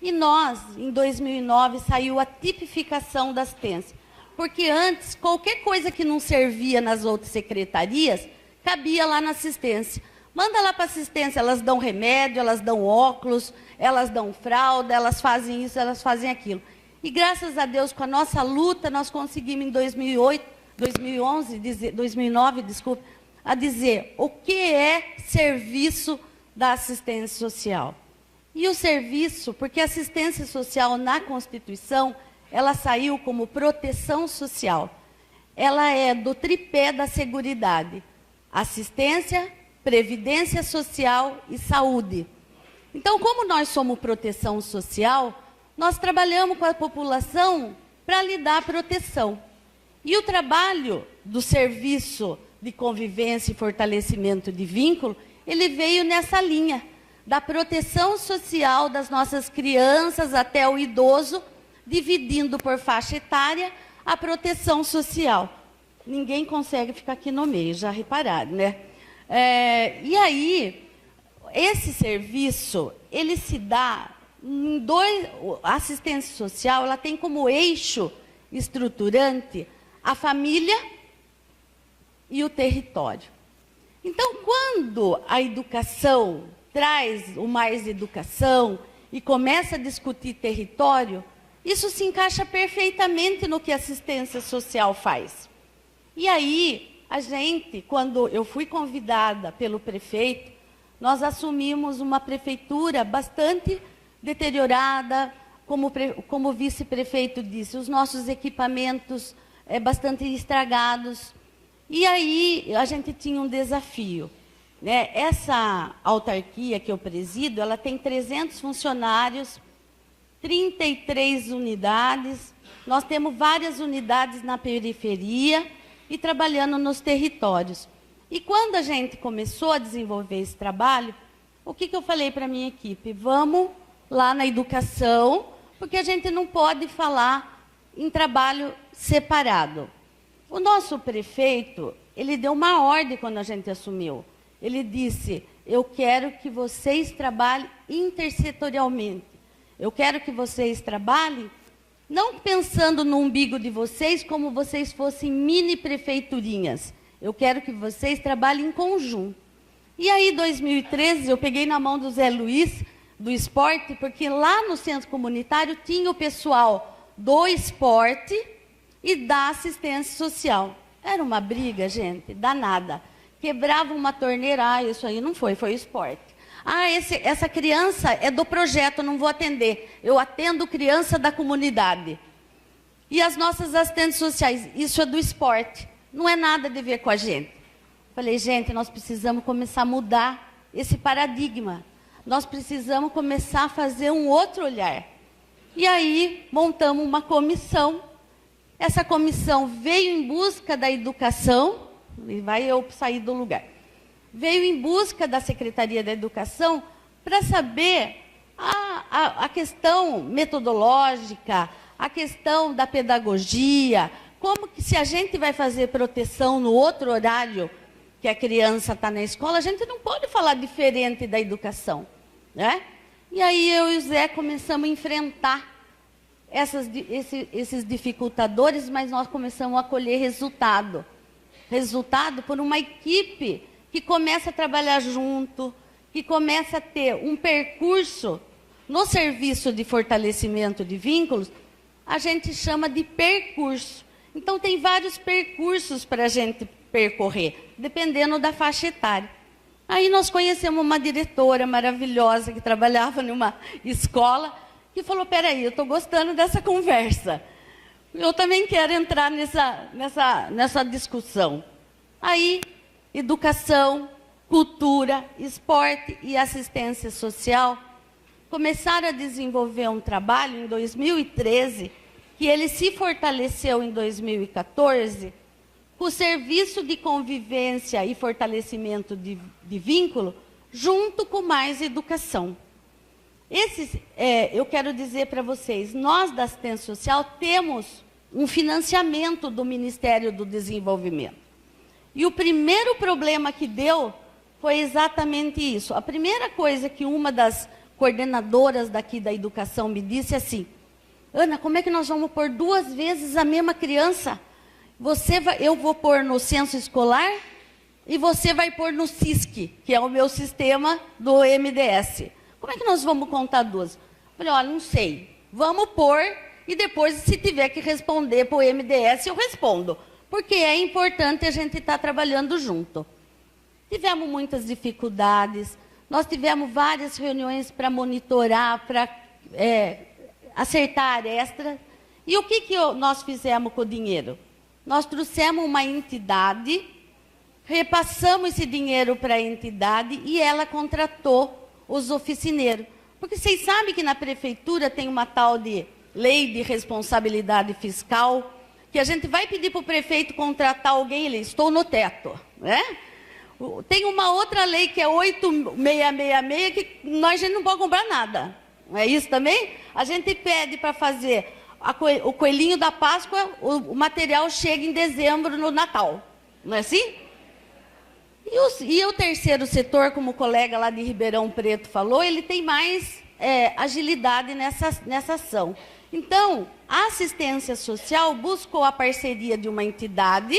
E nós, em 2009, saiu a tipificação da assistência. Porque antes, qualquer coisa que não servia nas outras secretarias, cabia lá na assistência. Manda lá para a assistência, elas dão remédio, elas dão óculos, elas dão fralda, elas fazem isso, elas fazem aquilo. E graças a Deus, com a nossa luta, nós conseguimos em 2009, a dizer o que é serviço da assistência social. E o serviço, porque a assistência social na Constituição, ela saiu como proteção social. Ela é do tripé da seguridade: assistência, previdência social e saúde. Então, como nós somos proteção social, nós trabalhamos com a população para lhe dar proteção. E o trabalho do serviço de convivência e fortalecimento de vínculo, ele veio nessa linha da proteção social das nossas crianças até o idoso, dividindo por faixa etária a proteção social. Ninguém consegue ficar aqui no meio, já repararam, né? E aí, esse serviço, ele se dá em dois... A assistência social, ela tem como eixo estruturante a família e o território. Então, quando a educação traz o Mais Educação e começa a discutir território, isso se encaixa perfeitamente no que a assistência social faz. E aí, a gente, quando eu fui convidada pelo prefeito, nós assumimos uma prefeitura bastante deteriorada, como o vice-prefeito disse, os nossos equipamentos bastante estragados. E aí, a gente tinha um desafio, né? Essa autarquia que eu presido, ela tem 300 funcionários, 33 unidades, nós temos várias unidades na periferia e trabalhando nos territórios. E quando a gente começou a desenvolver esse trabalho, o que eu falei para a minha equipe? Vamos lá na educação, porque a gente não pode falar em trabalho separado. O nosso prefeito, ele deu uma ordem quando a gente assumiu. Ele disse, eu quero que vocês trabalhem intersetorialmente. Eu quero que vocês trabalhem, não pensando no umbigo de vocês, como vocês fossem mini prefeiturinhas. Eu quero que vocês trabalhem em conjunto. E aí, em 2013, eu peguei na mão do Zé Luiz, do esporte, porque lá no centro comunitário tinha o pessoal do esporte e da assistência social. Era uma briga, gente, danada. Quebrava uma torneira, isso aí não foi o esporte. Essa criança é do projeto, não vou atender. Eu atendo criança da comunidade. E as nossas assistentes sociais, isso é do esporte. Não é nada de ver com a gente. Falei, gente, nós precisamos começar a mudar esse paradigma. Nós precisamos começar a fazer um outro olhar. E aí, montamos uma comissão. Essa comissão veio em busca da educação, e vai eu sair do lugar. Veio em busca da Secretaria da Educação para saber a questão metodológica, a questão da pedagogia, como que se a gente vai fazer proteção no outro horário que a criança está na escola, a gente não pode falar diferente da educação, né? E aí eu e o Zé começamos a enfrentar esses dificultadores, mas nós começamos a colher resultado. Resultado por uma equipe que começa a trabalhar junto, que começa a ter um percurso no serviço de fortalecimento de vínculos, a gente chama de percurso. Então, tem vários percursos para a gente percorrer, dependendo da faixa etária. Aí nós conhecemos uma diretora maravilhosa que trabalhava numa escola, que falou, peraí, eu estou gostando dessa conversa. Eu também quero entrar nessa discussão. Aí, educação, cultura, esporte e assistência social começaram a desenvolver um trabalho em 2013, que ele se fortaleceu em 2014, com o serviço de convivência e fortalecimento de vínculo, junto com Mais Educação. Eu quero dizer para vocês, nós da assistência social temos um financiamento do Ministério do Desenvolvimento. E o primeiro problema que deu foi exatamente isso. A primeira coisa que uma das coordenadoras daqui da educação me disse assim, Ana, como é que nós vamos pôr 2 vezes a mesma criança? Eu vou pôr no censo escolar e você vai pôr no SISC, que é o meu sistema do MDS. Como é que nós vamos contar 2? Falei, olha, não sei. Vamos pôr e depois, se tiver que responder para o MDS, eu respondo. Porque é importante a gente estar trabalhando junto. Tivemos muitas dificuldades. Nós tivemos várias reuniões para monitorar, para acertar a área extra. E o que nós fizemos com o dinheiro? Nós trouxemos uma entidade, repassamos esse dinheiro para a entidade e ela contratou os oficineiros. Porque vocês sabem que na prefeitura tem uma tal de lei de responsabilidade fiscal, que a gente vai pedir para o prefeito contratar alguém, ele estou no teto, né? Tem uma outra lei que é 8666, que nós a gente não pode comprar nada. Não é isso também? A gente pede para fazer o coelhinho da Páscoa, o material chega em dezembro, no Natal. Não é assim? E o terceiro setor, como o colega lá de Ribeirão Preto falou, ele tem mais agilidade nessa ação. Então, a assistência social buscou a parceria de uma entidade,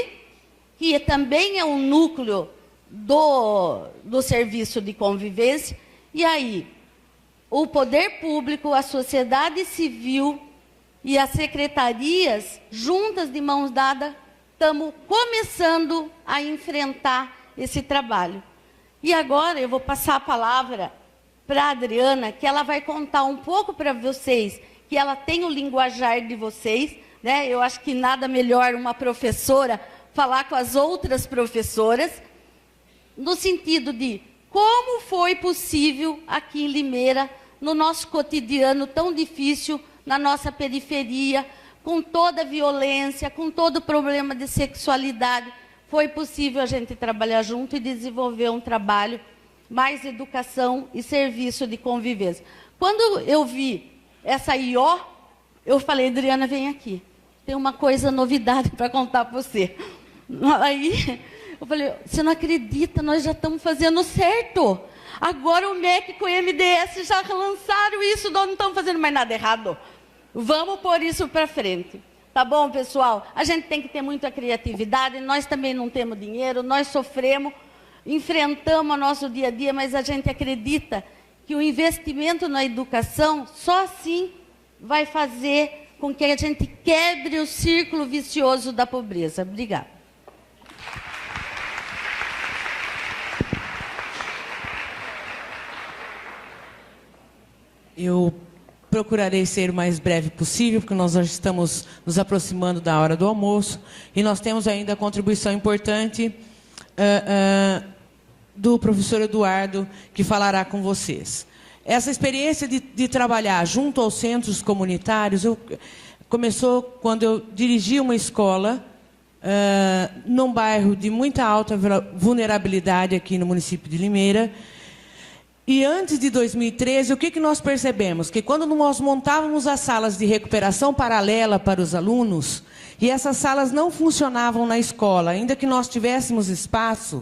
que também é um núcleo do serviço de convivência, e aí o poder público, a sociedade civil e as secretarias, juntas de mãos dadas, estamos começando a enfrentar esse trabalho. E agora eu vou passar a palavra para a Adriana, que ela vai contar um pouco para vocês, que ela tem o linguajar de vocês, né? Eu acho que nada melhor uma professora falar com as outras professoras, no sentido de como foi possível aqui em Limeira, no nosso cotidiano tão difícil, na nossa periferia, com toda a violência, com todo o problema de sexualidade, foi possível a gente trabalhar junto e desenvolver um trabalho, mais educação e serviço de convivência. Quando eu vi essa IO, eu falei, Adriana, vem aqui, tem uma coisa, novidade para contar para você. Aí eu falei, você não acredita, nós já estamos fazendo certo. Agora o MEC com o MDS já lançaram isso, nós não estamos fazendo mais nada errado. Vamos pôr isso para frente. Tá bom, pessoal? A gente tem que ter muita criatividade, nós também não temos dinheiro, nós sofremos, enfrentamos o nosso dia a dia, mas a gente acredita que o investimento na educação, só assim vai fazer com que a gente quebre o círculo vicioso da pobreza. Obrigada. Eu procurarei ser o mais breve possível, porque nós já estamos nos aproximando da hora do almoço, e nós temos ainda a contribuição importante do professor Eduardo, que falará com vocês. Essa experiência de trabalhar junto aos centros comunitários começou quando eu dirigi uma escola num bairro de muita alta vulnerabilidade aqui no município de Limeira. E antes de 2013, o que nós percebemos? Que quando nós montávamos as salas de recuperação paralela para os alunos, e essas salas não funcionavam na escola, ainda que nós tivéssemos espaço,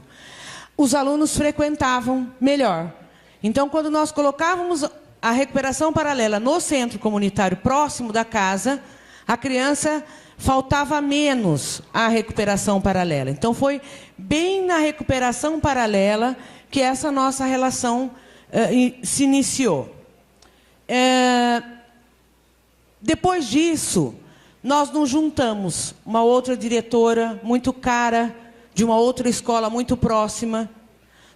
os alunos frequentavam melhor. Então, quando nós colocávamos a recuperação paralela no centro comunitário próximo da casa, a criança faltava menos à recuperação paralela. Então, foi bem na recuperação paralela que essa nossa relação se iniciou. Depois disso, nós nos juntamos, uma outra diretora muito cara, de uma outra escola muito próxima.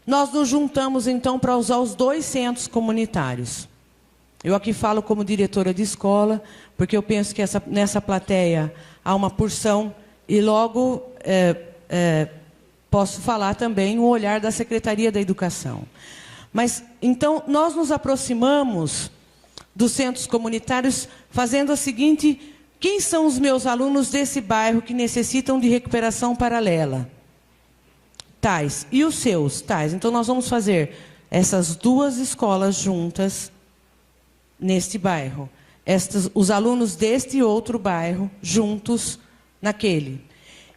Nós nos juntamos, então, para usar os 2 centros comunitários. Eu aqui falo como diretora de escola, porque eu penso que nessa plateia há uma porção, e logo posso falar também o olhar da Secretaria da Educação. Mas, então, nós nos aproximamos dos centros comunitários fazendo a seguinte: quem são os meus alunos desse bairro que necessitam de recuperação paralela? Tais. E os seus? Tais. Então, nós vamos fazer essas 2 escolas juntas neste bairro. Os alunos deste outro bairro juntos naquele.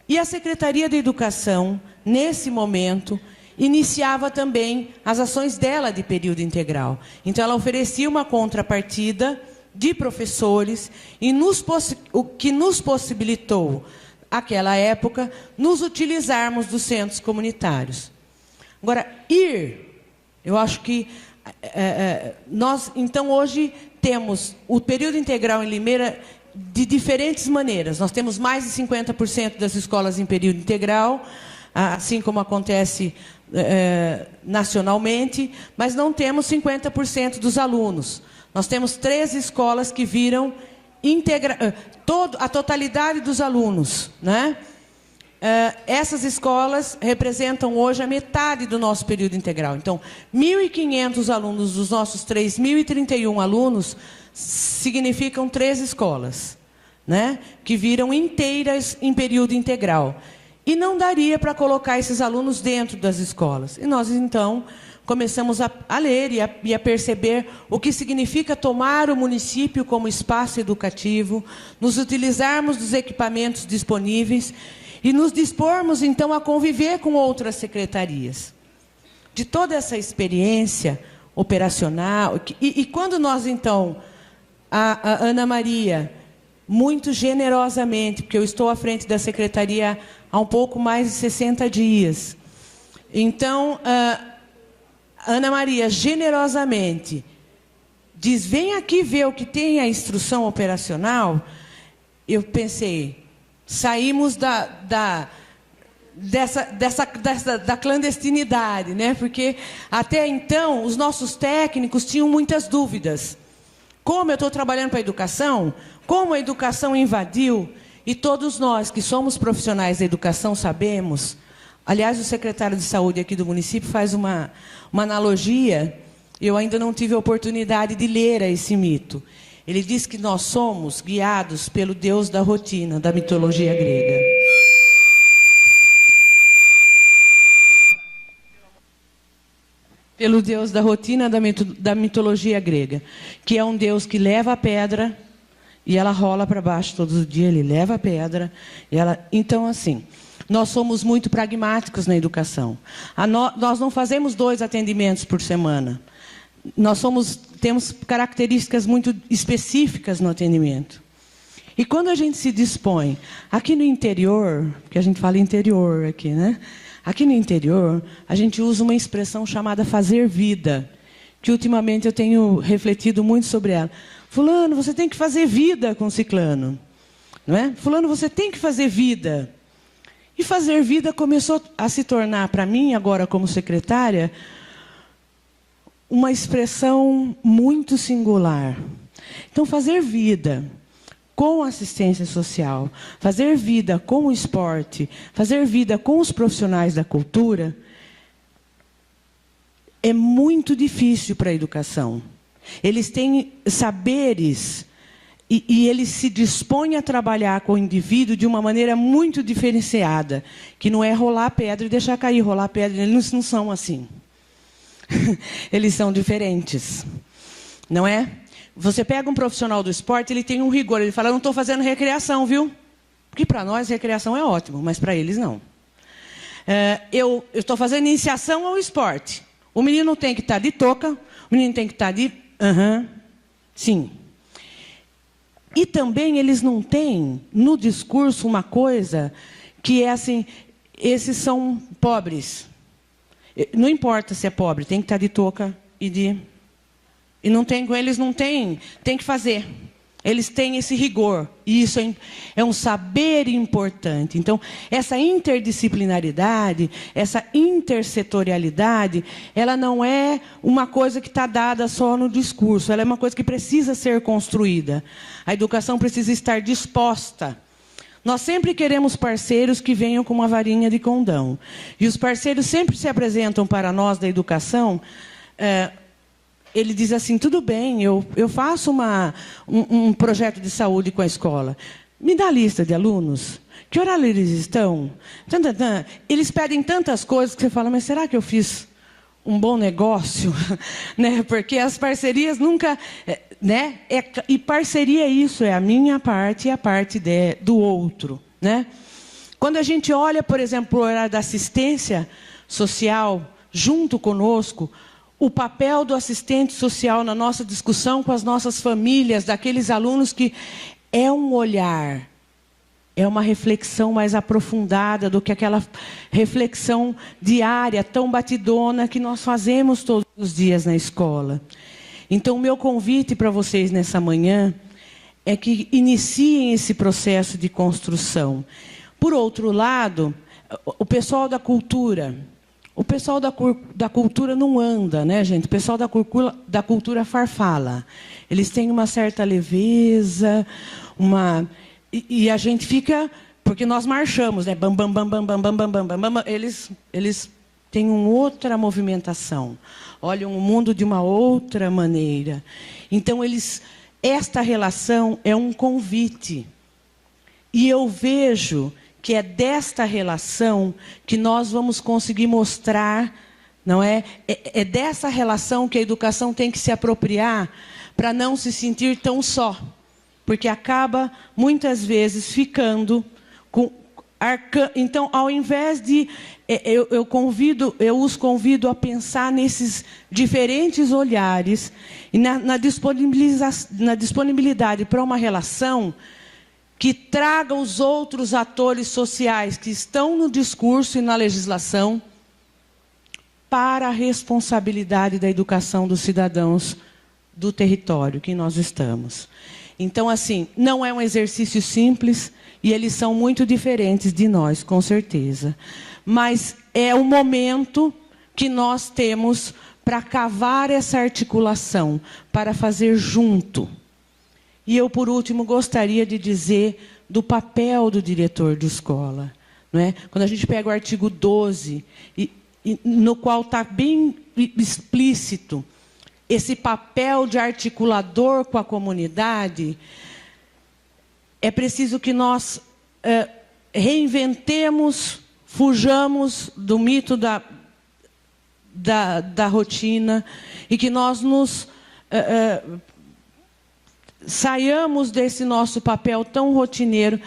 E a Secretaria da Educação, nesse momento, iniciava também as ações dela de período integral. Então, ela oferecia uma contrapartida de professores, e o que nos possibilitou, naquela época, nos utilizarmos dos centros comunitários. Agora, eu acho que nós, então, hoje temos o período integral em Limeira de diferentes maneiras. Nós temos mais de 50% das escolas em período integral, assim como acontece nacionalmente, mas não temos 50% dos alunos. Nós temos 3 escolas que viram a totalidade dos alunos, né? Essas escolas representam hoje a metade do nosso período integral. Então, 1.500 alunos dos nossos 3.031 alunos significam 3 escolas. né, que viram inteiras em período integral. E não daria para colocar esses alunos dentro das escolas. E nós, então, começamos a ler e a perceber o que significa tomar o município como espaço educativo, nos utilizarmos dos equipamentos disponíveis e nos dispormos, então, a conviver com outras secretarias. De toda essa experiência operacional, e quando nós, então, a Ana Maria, muito generosamente, porque eu estou à frente da secretaria há um pouco mais de 60 dias. Então, a Ana Maria, generosamente, diz, vem aqui ver o que tem a instrução operacional. Eu pensei, saímos da clandestinidade, né? Porque até então os nossos técnicos tinham muitas dúvidas. Como eu estou trabalhando para a educação, como a educação invadiu, e todos nós que somos profissionais da educação sabemos, aliás, o secretário de saúde aqui do município faz uma analogia, eu ainda não tive a oportunidade de ler esse mito. Ele diz que nós somos guiados pelo Deus da rotina, da mitologia grega. Pelo Deus da rotina da mitologia grega, que é um Deus que leva a pedra e ela rola para baixo todos os dias, ele leva a pedra. Então, assim, nós somos muito pragmáticos na educação. Nós não fazemos 2 atendimentos por semana. Temos características muito específicas no atendimento. E quando a gente se dispõe, aqui no interior, porque a gente fala interior aqui, né? Aqui no interior, a gente usa uma expressão chamada fazer vida, que ultimamente eu tenho refletido muito sobre ela. Fulano, você tem que fazer vida com ciclano. Não é? Fulano, você tem que fazer vida. E fazer vida começou a se tornar, para mim, agora como secretária, uma expressão muito singular. Então, fazer vida com assistência social, fazer vida com o esporte, fazer vida com os profissionais da cultura, é muito difícil para a educação. Eles têm saberes e eles se dispõem a trabalhar com o indivíduo de uma maneira muito diferenciada, que não é rolar a pedra e deixar cair, rolar a pedra. Eles não são assim. Eles são diferentes, não é? Você pega um profissional do esporte, ele tem um rigor. Ele fala, eu não estou fazendo recreação, viu? Porque para nós recreação é ótimo, mas para eles não. Eu estou fazendo iniciação ao esporte. O menino tem que estar de touca, o menino tem que estar de... sim. E também eles não têm no discurso uma coisa que é assim, esses são pobres. Não importa se é pobre, tem que estar de touca e de... E não tem, com eles não tem que fazer. Eles têm esse rigor. E isso é um saber importante. Então, essa interdisciplinaridade, essa intersetorialidade, ela não é uma coisa que está dada só no discurso. Ela é uma coisa que precisa ser construída. A educação precisa estar disposta. Nós sempre queremos parceiros que venham com uma varinha de condão. E os parceiros sempre se apresentam para nós da educação... Ele diz assim, tudo bem, eu faço um projeto de saúde com a escola. Me dá a lista de alunos. Que horário eles estão? Eles pedem tantas coisas que você fala, mas será que eu fiz um bom negócio? Né? Porque as parcerias nunca... né? E parceria, isso é a minha parte e a parte do outro. Né? Quando a gente olha, por exemplo, o horário da assistência social, junto conosco, o papel do assistente social na nossa discussão com as nossas famílias, daqueles alunos que é um olhar, é uma reflexão mais aprofundada do que aquela reflexão diária, tão batidona, que nós fazemos todos os dias na escola. Então, o meu convite para vocês nessa manhã é que iniciem esse processo de construção. Por outro lado, o pessoal da cultura... O pessoal da cultura não anda, né, gente? O pessoal da cultura farfala. Eles têm uma certa leveza, e a gente fica... Porque nós marchamos, né? Bam, bam, bam, bam, bam, bam, bam, bam, bam. Eles têm uma outra movimentação. Olham o mundo de uma outra maneira. Então, esta relação é um convite E eu vejo que é desta relação que nós vamos conseguir mostrar, não é? É dessa relação que a educação tem que se apropriar para não se sentir tão só. Porque acaba, muitas vezes, ficando com... Então, ao invés de... Eu os convido a pensar nesses diferentes olhares e na disponibilidade para uma relação que traga os outros atores sociais que estão no discurso e na legislação para a responsabilidade da educação dos cidadãos do território que nós estamos. Então, assim, não é um exercício simples e eles são muito diferentes de nós, com certeza. Mas é o momento que nós temos para cavar essa articulação, para fazer junto. E eu, por último, gostaria de dizer do papel do diretor de escola. Não é? Quando a gente pega o artigo 12, no qual está bem explícito esse papel de articulador com a comunidade, é preciso que nós reinventemos, fujamos do mito da rotina e que nós nos saiamos desse nosso papel tão rotineiro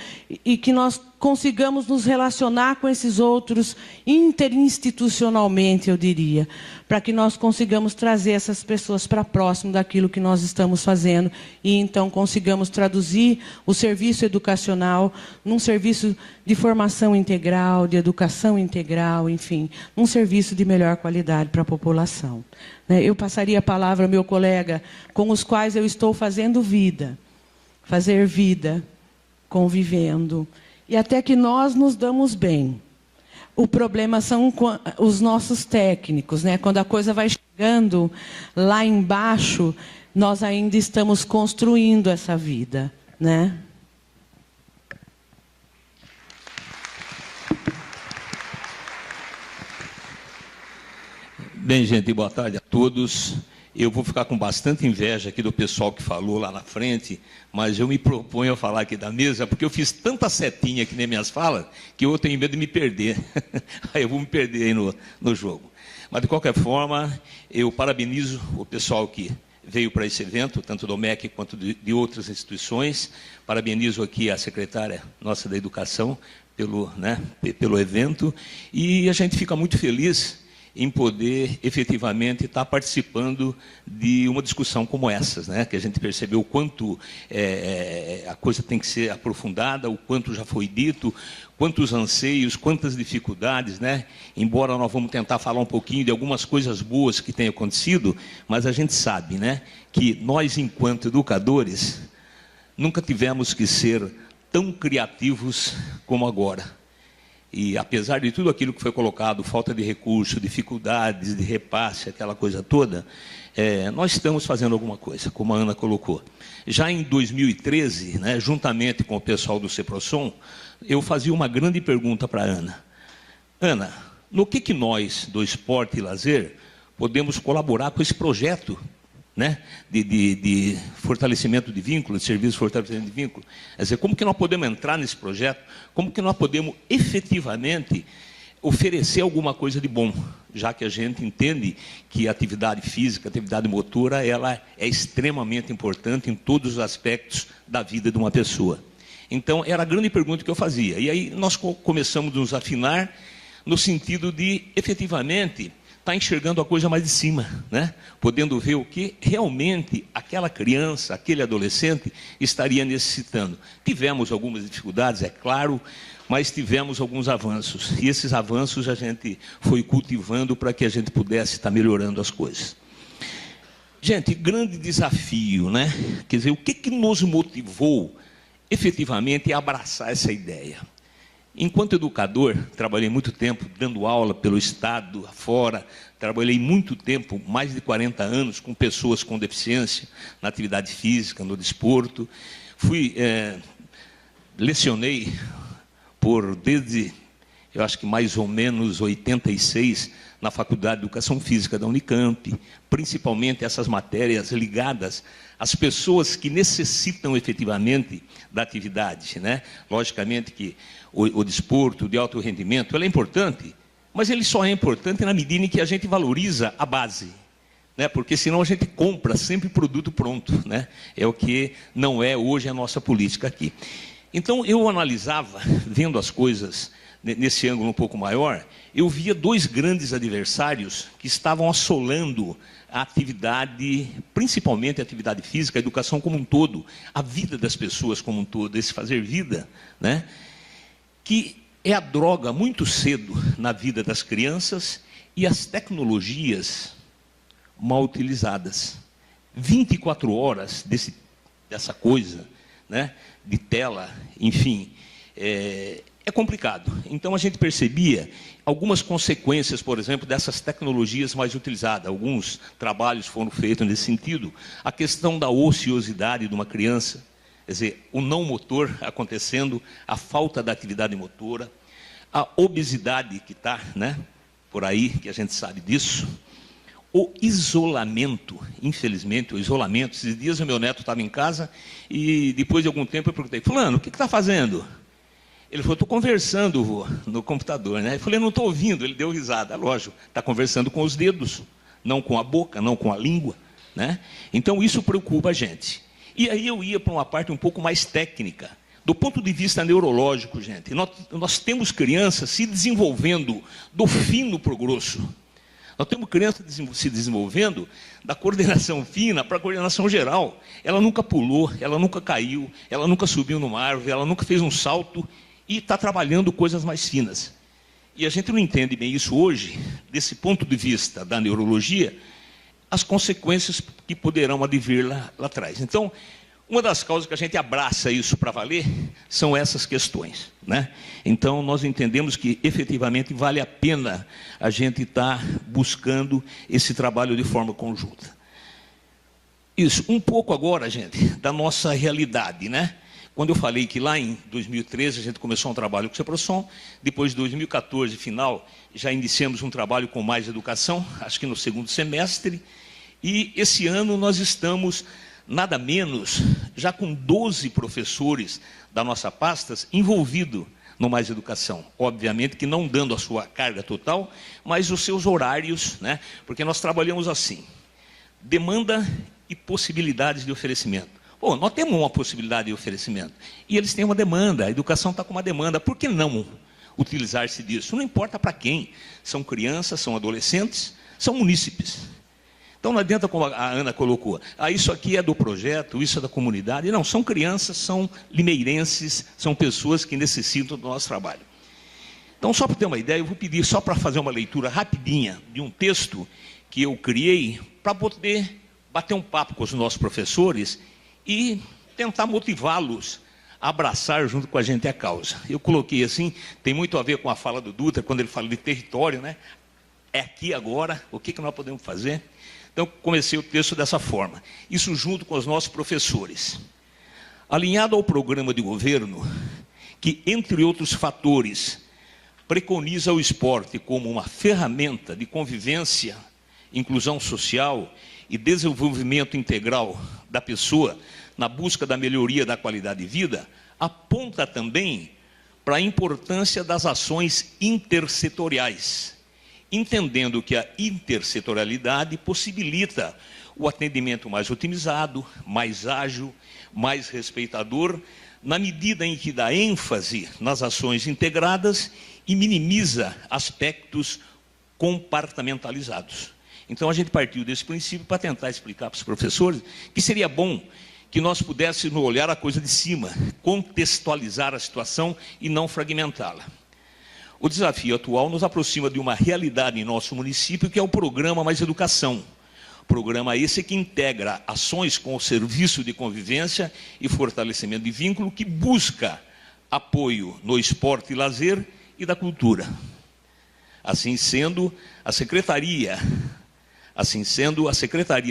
e que nós consigamos nos relacionar com esses outros interinstitucionalmente, eu diria, para que nós consigamos trazer essas pessoas para próximo daquilo que nós estamos fazendo e, então, consigamos traduzir o serviço educacional num serviço de formação integral, de educação integral, enfim, um serviço de melhor qualidade para a população. Eu passaria a palavra ao meu colega com os quais eu estou fazendo vida, fazer vida, convivendo, e até que nós nos damos bem. O problema são os nossos técnicos, né? Quando a coisa vai chegando lá embaixo, nós ainda estamos construindo essa vida, né? Bem, gente, boa tarde a todos. Eu vou ficar com bastante inveja aqui do pessoal que falou lá na frente, mas eu me proponho a falar aqui da mesa, porque eu fiz tanta setinha aqui nas minhas falas, que eu tenho medo de me perder. Aí eu vou me perder aí no jogo. Mas, de qualquer forma, eu parabenizo o pessoal que veio para esse evento, tanto do MEC quanto de outras instituições. Parabenizo aqui a secretária nossa da Educação pelo evento. E a gente fica muito feliz em poder, efetivamente, estar participando de uma discussão como essas, né? Que a gente percebeu o quanto a coisa tem que ser aprofundada, o quanto já foi dito, quantos anseios, quantas dificuldades, né? Embora nós vamos tentar falar um pouquinho de algumas coisas boas que têm acontecido, mas a gente sabe, né, que nós, enquanto educadores, nunca tivemos que ser tão criativos como agora. E, apesar de tudo aquilo que foi colocado, falta de recurso, dificuldades de repasse, aquela coisa toda, nós estamos fazendo alguma coisa, como a Ana colocou. Já em 2013, né, juntamente com o pessoal do CEPROSOM, eu fazia uma grande pergunta para a Ana. Ana, no que nós, do esporte e lazer, podemos colaborar com esse projeto, né, de fortalecimento de vínculo, de serviço de fortalecimento de vínculo? Quer dizer, como que nós podemos entrar nesse projeto? Como que nós podemos efetivamente oferecer alguma coisa de bom? Já que a gente entende que a atividade física, a atividade motora, ela é extremamente importante em todos os aspectos da vida de uma pessoa. Então, era a grande pergunta que eu fazia. E aí nós começamos a nos afinar no sentido de, efetivamente, está enxergando a coisa mais de cima, né? Podendo ver o que realmente aquela criança, aquele adolescente estaria necessitando. Tivemos algumas dificuldades, é claro, mas tivemos alguns avanços. E esses avanços a gente foi cultivando para que a gente pudesse estar melhorando as coisas. Gente, grande desafio, né? Quer dizer, o que nos motivou efetivamente a abraçar essa ideia? Enquanto educador, trabalhei muito tempo dando aula pelo estado afora, trabalhei muito tempo, mais de 40 anos, com pessoas com deficiência, na atividade física, no desporto. Lecionei desde eu acho que mais ou menos 86, na Faculdade de Educação Física da Unicamp, principalmente essas matérias ligadas às pessoas que necessitam efetivamente da atividade, né? Logicamente que o desporto de alto rendimento, ele é importante, mas ele só é importante na medida em que a gente valoriza a base, né? Porque senão a gente compra sempre produto pronto, né? É o que não é hoje a nossa política aqui. Então, eu analisava, vendo as coisas nesse ângulo um pouco maior, eu via dois grandes adversários que estavam assolando a atividade, principalmente a atividade física, a educação como um todo, a vida das pessoas como um todo, esse fazer vida, né? Que é a droga muito cedo na vida das crianças e as tecnologias mal utilizadas. 24 horas dessa coisa, né, de tela, enfim, é complicado. Então, a gente percebia algumas consequências, por exemplo, dessas tecnologias mais utilizadas. Alguns trabalhos foram feitos nesse sentido. A questão da ociosidade de uma criança, quer dizer, o não motor acontecendo, a falta da atividade motora, a obesidade que está, né, por aí, que a gente sabe disso, o isolamento, infelizmente, o isolamento. Esses dias o meu neto estava em casa e depois de algum tempo eu perguntei, fulano, o que está fazendo? Ele falou, estou conversando, vô, no computador, né? Eu falei, não estou ouvindo. Ele deu risada. Lógico, está conversando com os dedos, não com a boca, não com a língua, né? Então isso preocupa a gente. E aí eu ia para uma parte um pouco mais técnica. Do ponto de vista neurológico, gente, nós temos crianças se desenvolvendo do fino para o grosso. Nós temos criança se desenvolvendo da coordenação fina para a coordenação geral. Ela nunca pulou, ela nunca caiu, ela nunca subiu numa árvore, ela nunca fez um salto e está trabalhando coisas mais finas. E a gente não entende bem isso hoje, desse ponto de vista da neurologia, as consequências que poderão advir lá atrás. Então, uma das causas que a gente abraça isso para valer são essas questões, né? Então, nós entendemos que, efetivamente, vale a pena a gente estar buscando esse trabalho de forma conjunta. Isso, um pouco agora, gente, da nossa realidade, né? Quando eu falei que lá em 2013 a gente começou um trabalho com o CEPROSOM, depois de 2014, final, já iniciamos um trabalho com mais educação, acho que no segundo semestre, e esse ano nós estamos nada menos, já com 12 professores da nossa pasta envolvidos no Mais Educação. Obviamente que não dando a sua carga total, mas os seus horários, né? Porque nós trabalhamos assim, demanda e possibilidades de oferecimento. Bom, nós temos uma possibilidade de oferecimento, e eles têm uma demanda, a educação está com uma demanda, por que não utilizar-se disso? Não importa para quem, são crianças, são adolescentes, são munícipes. Então, não adianta, como a Ana colocou, isso aqui é do projeto, isso é da comunidade. Não, são crianças, são limeirenses, são pessoas que necessitam do nosso trabalho. Então, só para ter uma ideia, eu vou pedir só para fazer uma leitura rapidinha de um texto que eu criei para poder bater um papo com os nossos professores e tentar motivá-los a abraçar junto com a gente a causa. Eu coloquei assim, tem muito a ver com a fala do Dutra, quando ele fala de território, né? É aqui agora, o que nós podemos fazer? Então, comecei o texto dessa forma. Isso junto com os nossos professores. Alinhado ao programa de governo, que, entre outros fatores, preconiza o esporte como uma ferramenta de convivência, inclusão social e desenvolvimento integral da pessoa na busca da melhoria da qualidade de vida, aponta também para a importância das ações intersetoriais, entendendo que a intersetorialidade possibilita o atendimento mais otimizado, mais ágil, mais respeitador, na medida em que dá ênfase nas ações integradas e minimiza aspectos compartimentalizados. Então, a gente partiu desse princípio para tentar explicar para os professores que seria bom que nós pudéssemos olhar a coisa de cima, contextualizar a situação e não fragmentá-la. O desafio atual nos aproxima de uma realidade em nosso município, que é o Programa Mais Educação. Programa esse que integra ações com o serviço de convivência e fortalecimento de vínculo, que busca apoio no esporte e lazer e da cultura. Assim sendo, a Secretaria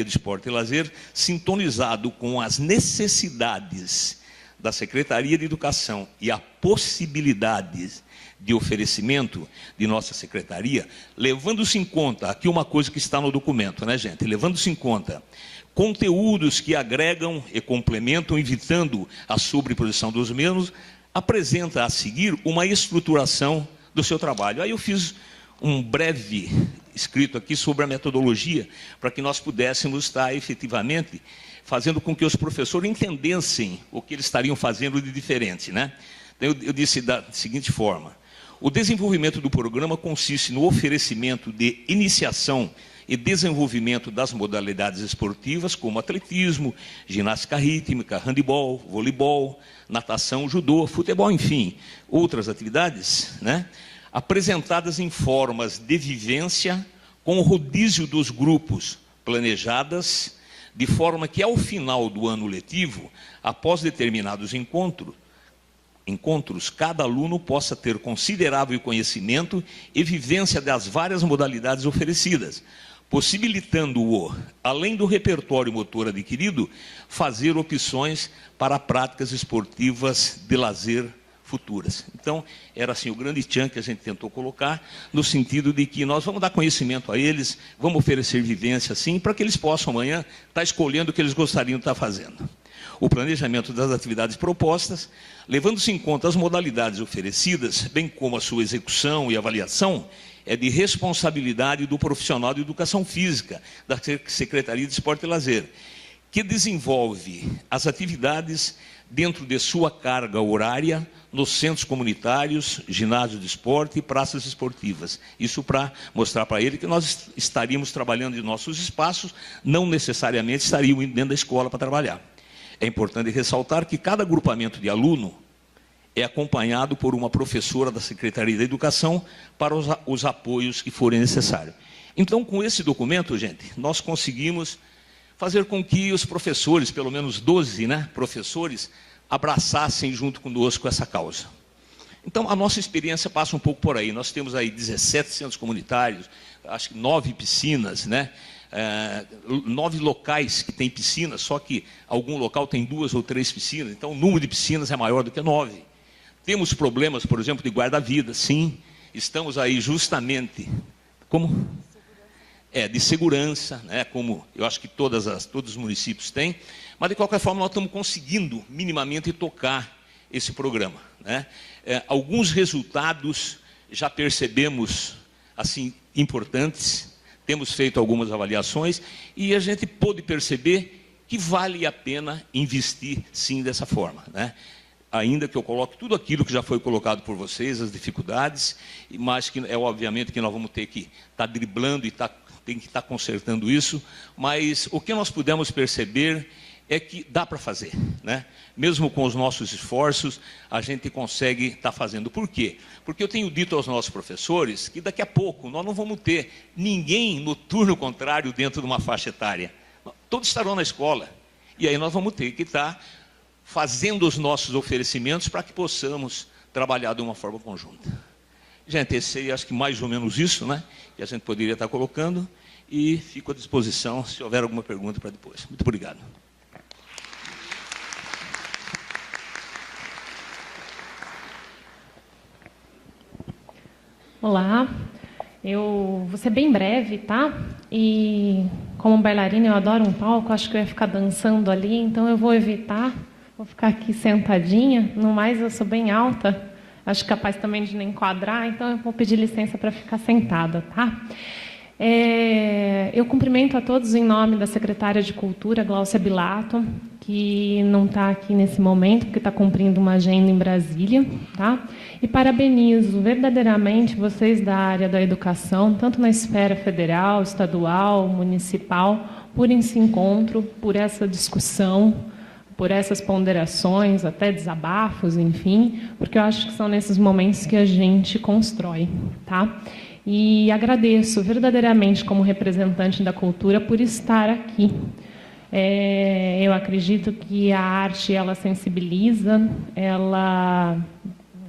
de Esporte e Lazer, sintonizado com as necessidades da Secretaria de Educação e a possibilidades de oferecimento de nossa secretaria, levando-se em conta, aqui uma coisa que está no documento, né, gente? Levando-se em conta conteúdos que agregam e complementam, evitando a sobreposição dos mesmos, apresenta a seguir uma estruturação do seu trabalho. Aí eu fiz um breve escrito aqui sobre a metodologia, para que nós pudéssemos estar efetivamente fazendo com que os professores entendessem o que eles estariam fazendo de diferente, né? Eu disse da seguinte forma: o desenvolvimento do programa consiste no oferecimento de iniciação e desenvolvimento das modalidades esportivas, como atletismo, ginástica rítmica, handebol, voleibol, natação, judô, futebol, enfim, outras atividades, né, apresentadas em formas de vivência, com o rodízio dos grupos planejadas, de forma que, ao final do ano letivo, após determinados encontros, cada aluno possa ter considerável conhecimento e vivência das várias modalidades oferecidas, possibilitando-o, além do repertório motor adquirido, fazer opções para práticas esportivas de lazer futuras. Então, era assim o grande tchan que a gente tentou colocar, no sentido de que nós vamos dar conhecimento a eles, vamos oferecer vivência, assim, para que eles possam amanhã estar escolhendo o que eles gostariam de estar fazendo. O planejamento das atividades propostas, levando-se em conta as modalidades oferecidas, bem como a sua execução e avaliação, é de responsabilidade do profissional de educação física, da Secretaria de Esporte e Lazer, que desenvolve as atividades dentro de sua carga horária nos centros comunitários, ginásios de esporte e praças esportivas. Isso para mostrar para ele que nós estaríamos trabalhando em nossos espaços, não necessariamente estaríamos indo dentro da escola para trabalhar. É importante ressaltar que cada agrupamento de aluno é acompanhado por uma professora da Secretaria da Educação para os apoios que forem necessários. Então, com esse documento, gente, nós conseguimos fazer com que os professores, pelo menos 12, né, professores, abraçassem junto conosco essa causa. Então, a nossa experiência passa um pouco por aí. Nós temos aí 17 centros comunitários, acho que 9 piscinas, né? 9 locais que têm piscinas, só que algum local tem 2 ou 3 piscinas, então o número de piscinas é maior do que 9. Temos problemas, por exemplo, de guarda-vidas, sim. Estamos aí justamente... Como? De segurança, né, como eu acho que todos os municípios têm, mas de qualquer forma nós estamos conseguindo minimamente tocar esse programa, né? Alguns resultados já percebemos, assim, importantes, temos feito algumas avaliações e a gente pôde perceber que vale a pena investir, sim, dessa forma, né? Ainda que eu coloque tudo aquilo que já foi colocado por vocês, as dificuldades, mas que é obviamente que nós vamos ter que estar driblando e tem que estar consertando isso, mas o que nós pudemos perceber é que dá para fazer, né? Mesmo com os nossos esforços, a gente consegue estar fazendo. Por quê? Porque eu tenho dito aos nossos professores que daqui a pouco nós não vamos ter ninguém no turno contrário dentro de uma faixa etária. Todos estarão na escola. E aí nós vamos ter que estar fazendo os nossos oferecimentos para que possamos trabalhar de uma forma conjunta. Gente, esse aí, acho que mais ou menos isso, né? Que a gente poderia estar colocando, e fico à disposição se houver alguma pergunta para depois. Muito obrigado. Olá, eu vou ser bem breve, tá? E como bailarina eu adoro um palco, acho que eu ia ficar dançando ali, então eu vou evitar, vou ficar aqui sentadinha. No mais, eu sou bem alta, acho capaz também de não enquadrar, então eu vou pedir licença para ficar sentada, tá? Eu cumprimento a todos em nome da secretária de Cultura, Gláucia Bilato, que não está aqui nesse momento, porque está cumprindo uma agenda em Brasília, tá? E parabenizo verdadeiramente vocês da área da educação, tanto na esfera federal, estadual, municipal, por esse encontro, por essa discussão, por essas ponderações, até desabafos, enfim, porque eu acho que são nesses momentos que a gente constrói, tá? E agradeço verdadeiramente, como representante da cultura, por estar aqui. Eu acredito que a arte, ela sensibiliza, ela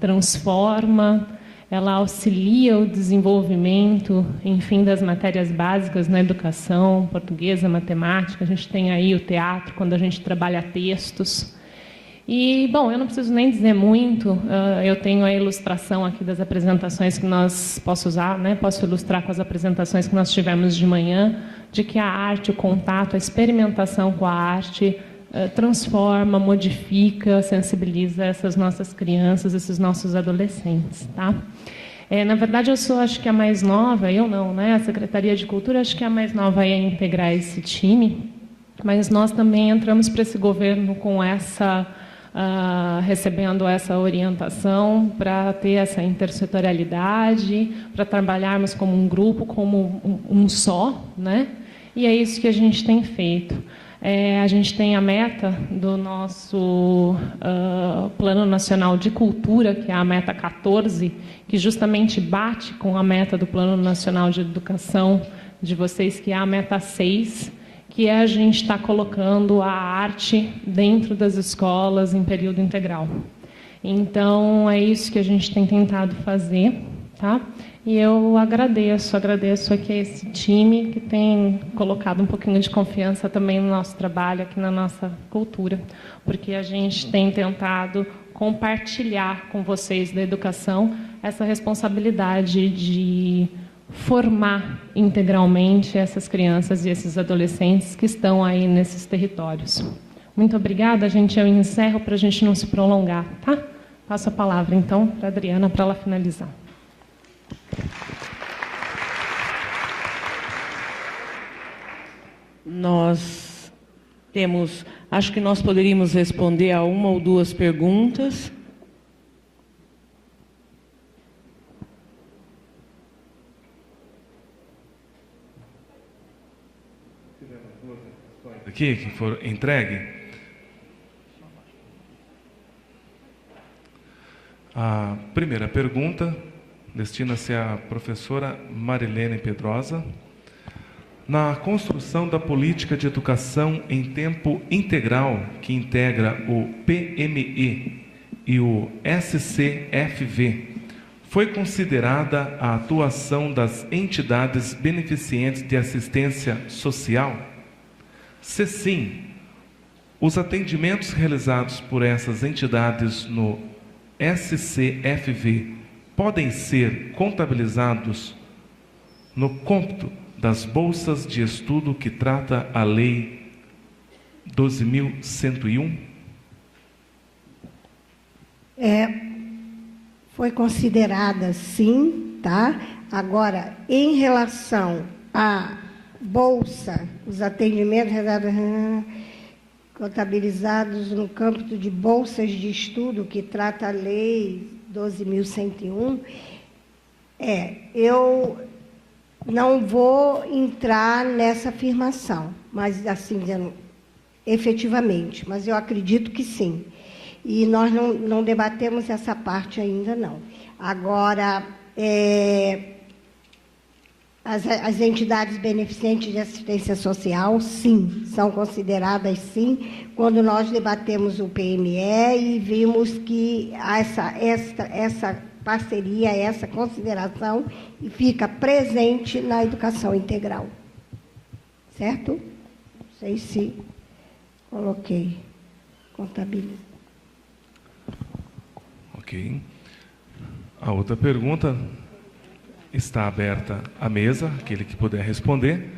transforma, ela auxilia o desenvolvimento, enfim, das matérias básicas na educação, portuguesa, matemática. A gente tem aí o teatro, quando a gente trabalha textos. E, bom, eu não preciso nem dizer muito, eu tenho a ilustração aqui das apresentações que nós posso usar, né? Posso ilustrar com as apresentações que nós tivemos de manhã, de que a arte, o contato, a experimentação com a arte transforma, modifica, sensibiliza essas nossas crianças, esses nossos adolescentes, tá? Na verdade, eu sou, acho que a mais nova, eu não, né? A Secretaria de Cultura, acho que é a mais nova a integrar esse time, mas nós também entramos para esse governo com recebendo essa orientação para ter essa intersetorialidade, para trabalharmos como um grupo, como um só, né? E é isso que a gente tem feito. A gente tem a meta do nosso Plano Nacional de Cultura, que é a meta 14, que justamente bate com a meta do Plano Nacional de Educação de vocês, que é a meta 6, que é a gente estar colocando a arte dentro das escolas em período integral. Então, é isso que a gente tem tentado fazer, tá? E eu agradeço aqui a esse time que tem colocado um pouquinho de confiança também no nosso trabalho, aqui na nossa cultura, porque a gente tem tentado compartilhar com vocês da educação essa responsabilidade de formar integralmente essas crianças e esses adolescentes que estão aí nesses territórios. Muito obrigada, gente. Eu encerro para a gente não se prolongar, tá? Passo a palavra, então, para a Adriana, para ela finalizar. Nós temos... Acho que nós poderíamos responder a uma ou duas perguntas. Aqui que for entregue. A primeira pergunta destina-se à professora Marilene Pedrosa. Na construção da política de educação em tempo integral, que integra o PME e o SCFV, foi considerada a atuação das entidades beneficentes de assistência social? Se sim, os atendimentos realizados por essas entidades no SCFV podem ser contabilizados no cômputo das bolsas de estudo que trata a Lei 12.101? Foi considerada sim, tá? Agora, em relação à bolsa, os atendimentos contabilizados no câmbio de bolsas de estudo que trata a Lei 12.101, eu não vou entrar nessa afirmação, mas assim, efetivamente, mas eu acredito que sim. E nós não debatemos essa parte ainda, não. Agora, as entidades beneficentes de assistência social, sim, são consideradas, sim, quando nós debatemos o PME e vimos que essa parceria, essa consideração fica presente na educação integral. Certo? Não sei se coloquei, contabilizo. Ok. A outra pergunta está aberta à mesa, aquele que puder responder.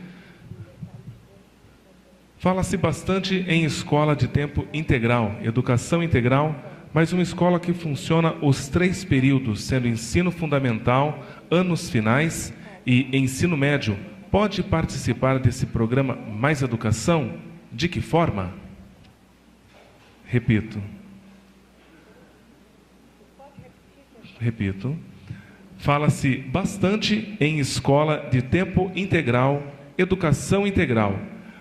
Fala-se bastante em escola de tempo integral, educação integral, mas uma escola que funciona os 3 períodos, sendo ensino fundamental, anos finais e ensino médio, pode participar desse programa Mais Educação? De que forma? Repito. Fala-se bastante em escola de tempo integral, educação integral,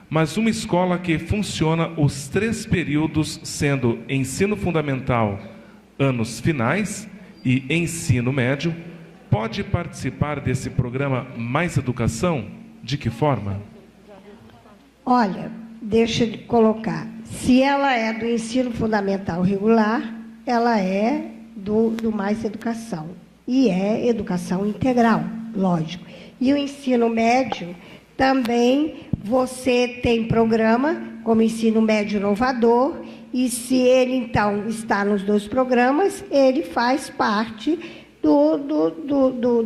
mas uma escola que funciona os 3 períodos, sendo ensino fundamental, anos finais e ensino médio, pode participar desse programa Mais Educação? De que forma? Olha, deixa eu colocar. Se ela é do ensino fundamental regular, ela é do Mais Educação. E é educação integral, lógico. E o ensino médio, também você tem programa como ensino médio inovador E se ele, então, está nos 2 programas, ele faz parte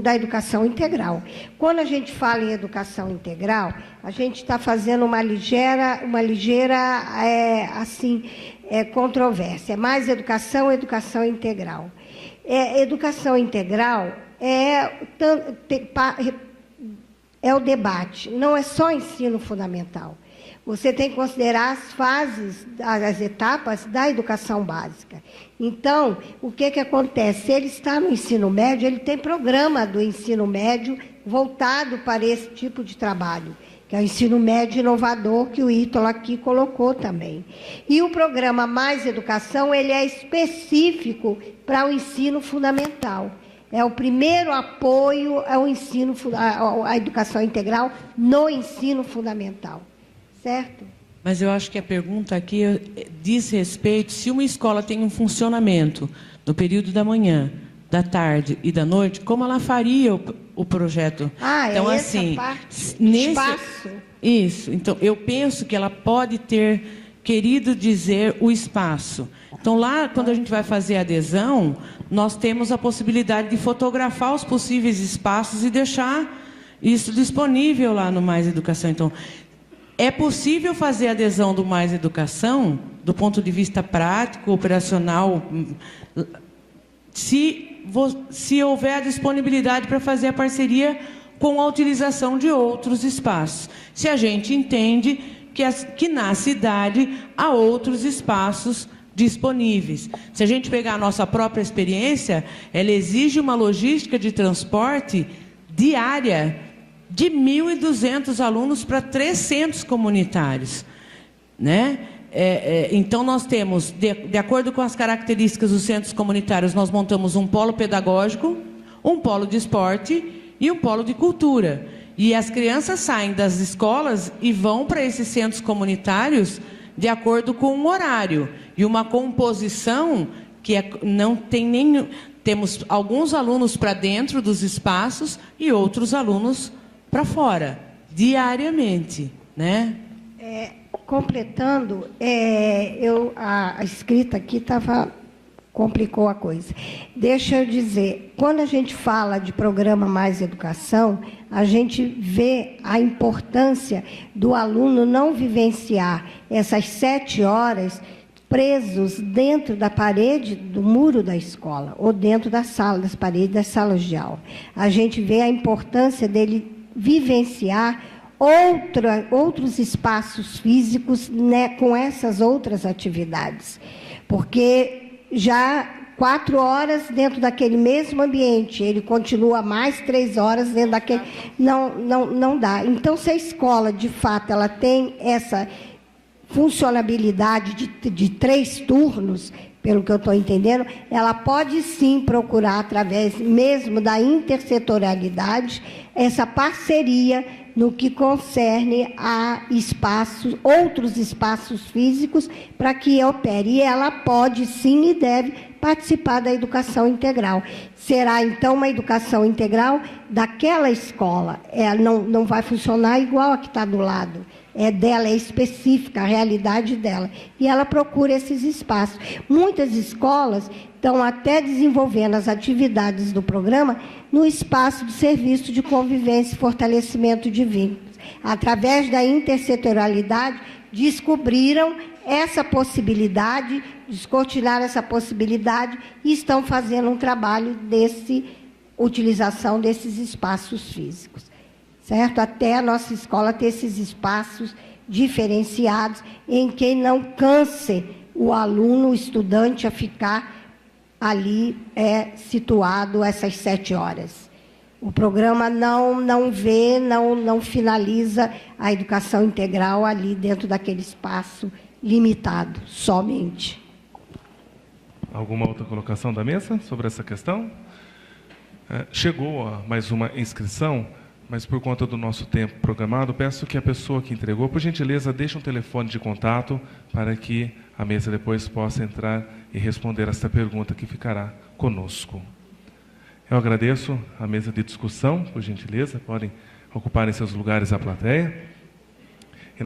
da educação integral. Quando a gente fala em educação integral, a gente está fazendo uma ligeira controvérsia. Mais educação integral. Educação integral é o debate, não é só ensino fundamental. Você tem que considerar as fases, as etapas da educação básica. Então, o que acontece? Se ele está no ensino médio, ele tem programa do ensino médio voltado para esse tipo de trabalho, que é o ensino médio inovador, que o Ítalo aqui colocou também. E o programa Mais Educação, ele é específico para o ensino fundamental. É o primeiro apoio ao ensino, à educação integral no ensino fundamental. Certo? Mas eu acho que a pergunta aqui diz respeito se uma escola tem um funcionamento no período da manhã, da tarde e da noite, como ela faria o projeto. Então, é assim, essa parte, espaço. Isso. Então, eu penso que ela pode ter querido dizer o espaço. Então, lá, quando a gente vai fazer a adesão, nós temos a possibilidade de fotografar os possíveis espaços e deixar isso disponível lá no Mais Educação. Então, é possível fazer a adesão do Mais Educação, do ponto de vista prático, operacional, se houver a disponibilidade para fazer a parceria com a utilização de outros espaços. Se a gente entende que na cidade há outros espaços disponíveis. Se a gente pegar a nossa própria experiência, ela exige uma logística de transporte diária, de 1.200 alunos para 300 comunitários. Né? Então, nós temos, de acordo com as características dos centros comunitários, nós montamos um polo pedagógico, um polo de esporte e um polo de cultura. E as crianças saem das escolas e vão para esses centros comunitários de acordo com um horário e uma composição que não tem nenhum... Temos alguns alunos para dentro dos espaços e outros alunos para fora, diariamente, né? Completando, a escrita aqui complicou a coisa. Deixa eu dizer, quando a gente fala de programa Mais Educação, a gente vê a importância do aluno não vivenciar essas 7 horas presos dentro da parede do muro da escola, ou dentro da sala, das paredes das salas de aula. A gente vê a importância dele vivenciar outros espaços físicos, né, com essas outras atividades. Porque já 4 horas dentro daquele mesmo ambiente, ele continua mais 3 horas dentro daquele... Não dá. Então, se a escola, de fato, ela tem essa funcionabilidade de 3 turnos, pelo que eu estou entendendo, ela pode sim procurar, através mesmo da intersetorialidade, essa parceria no que concerne a espaços, outros espaços físicos, para que opere. E ela pode sim e deve participar da educação integral. Será, então, uma educação integral daquela escola. Não vai funcionar igual a que está do lado. É dela, é específica, a realidade dela. E ela procura esses espaços. Muitas escolas estão até desenvolvendo as atividades do programa no espaço do serviço de convivência e fortalecimento de vínculos. Através da intersetorialidade, descobriram essa possibilidade, descortinaram essa possibilidade e estão fazendo um trabalho utilização desses espaços físicos. Certo? Até a nossa escola ter esses espaços diferenciados em que não canse o aluno, o estudante, a ficar ali situado essas 7 horas. O programa não finaliza a educação integral ali dentro daquele espaço limitado, somente. Alguma outra colocação da mesa sobre essa questão? Chegou a mais uma inscrição, mas por conta do nosso tempo programado, peço que a pessoa que entregou, por gentileza, deixe um telefone de contato para que a mesa depois possa entrar e responder esta pergunta que ficará conosco. Eu agradeço a mesa de discussão, por gentileza, podem ocupar em seus lugares a plateia.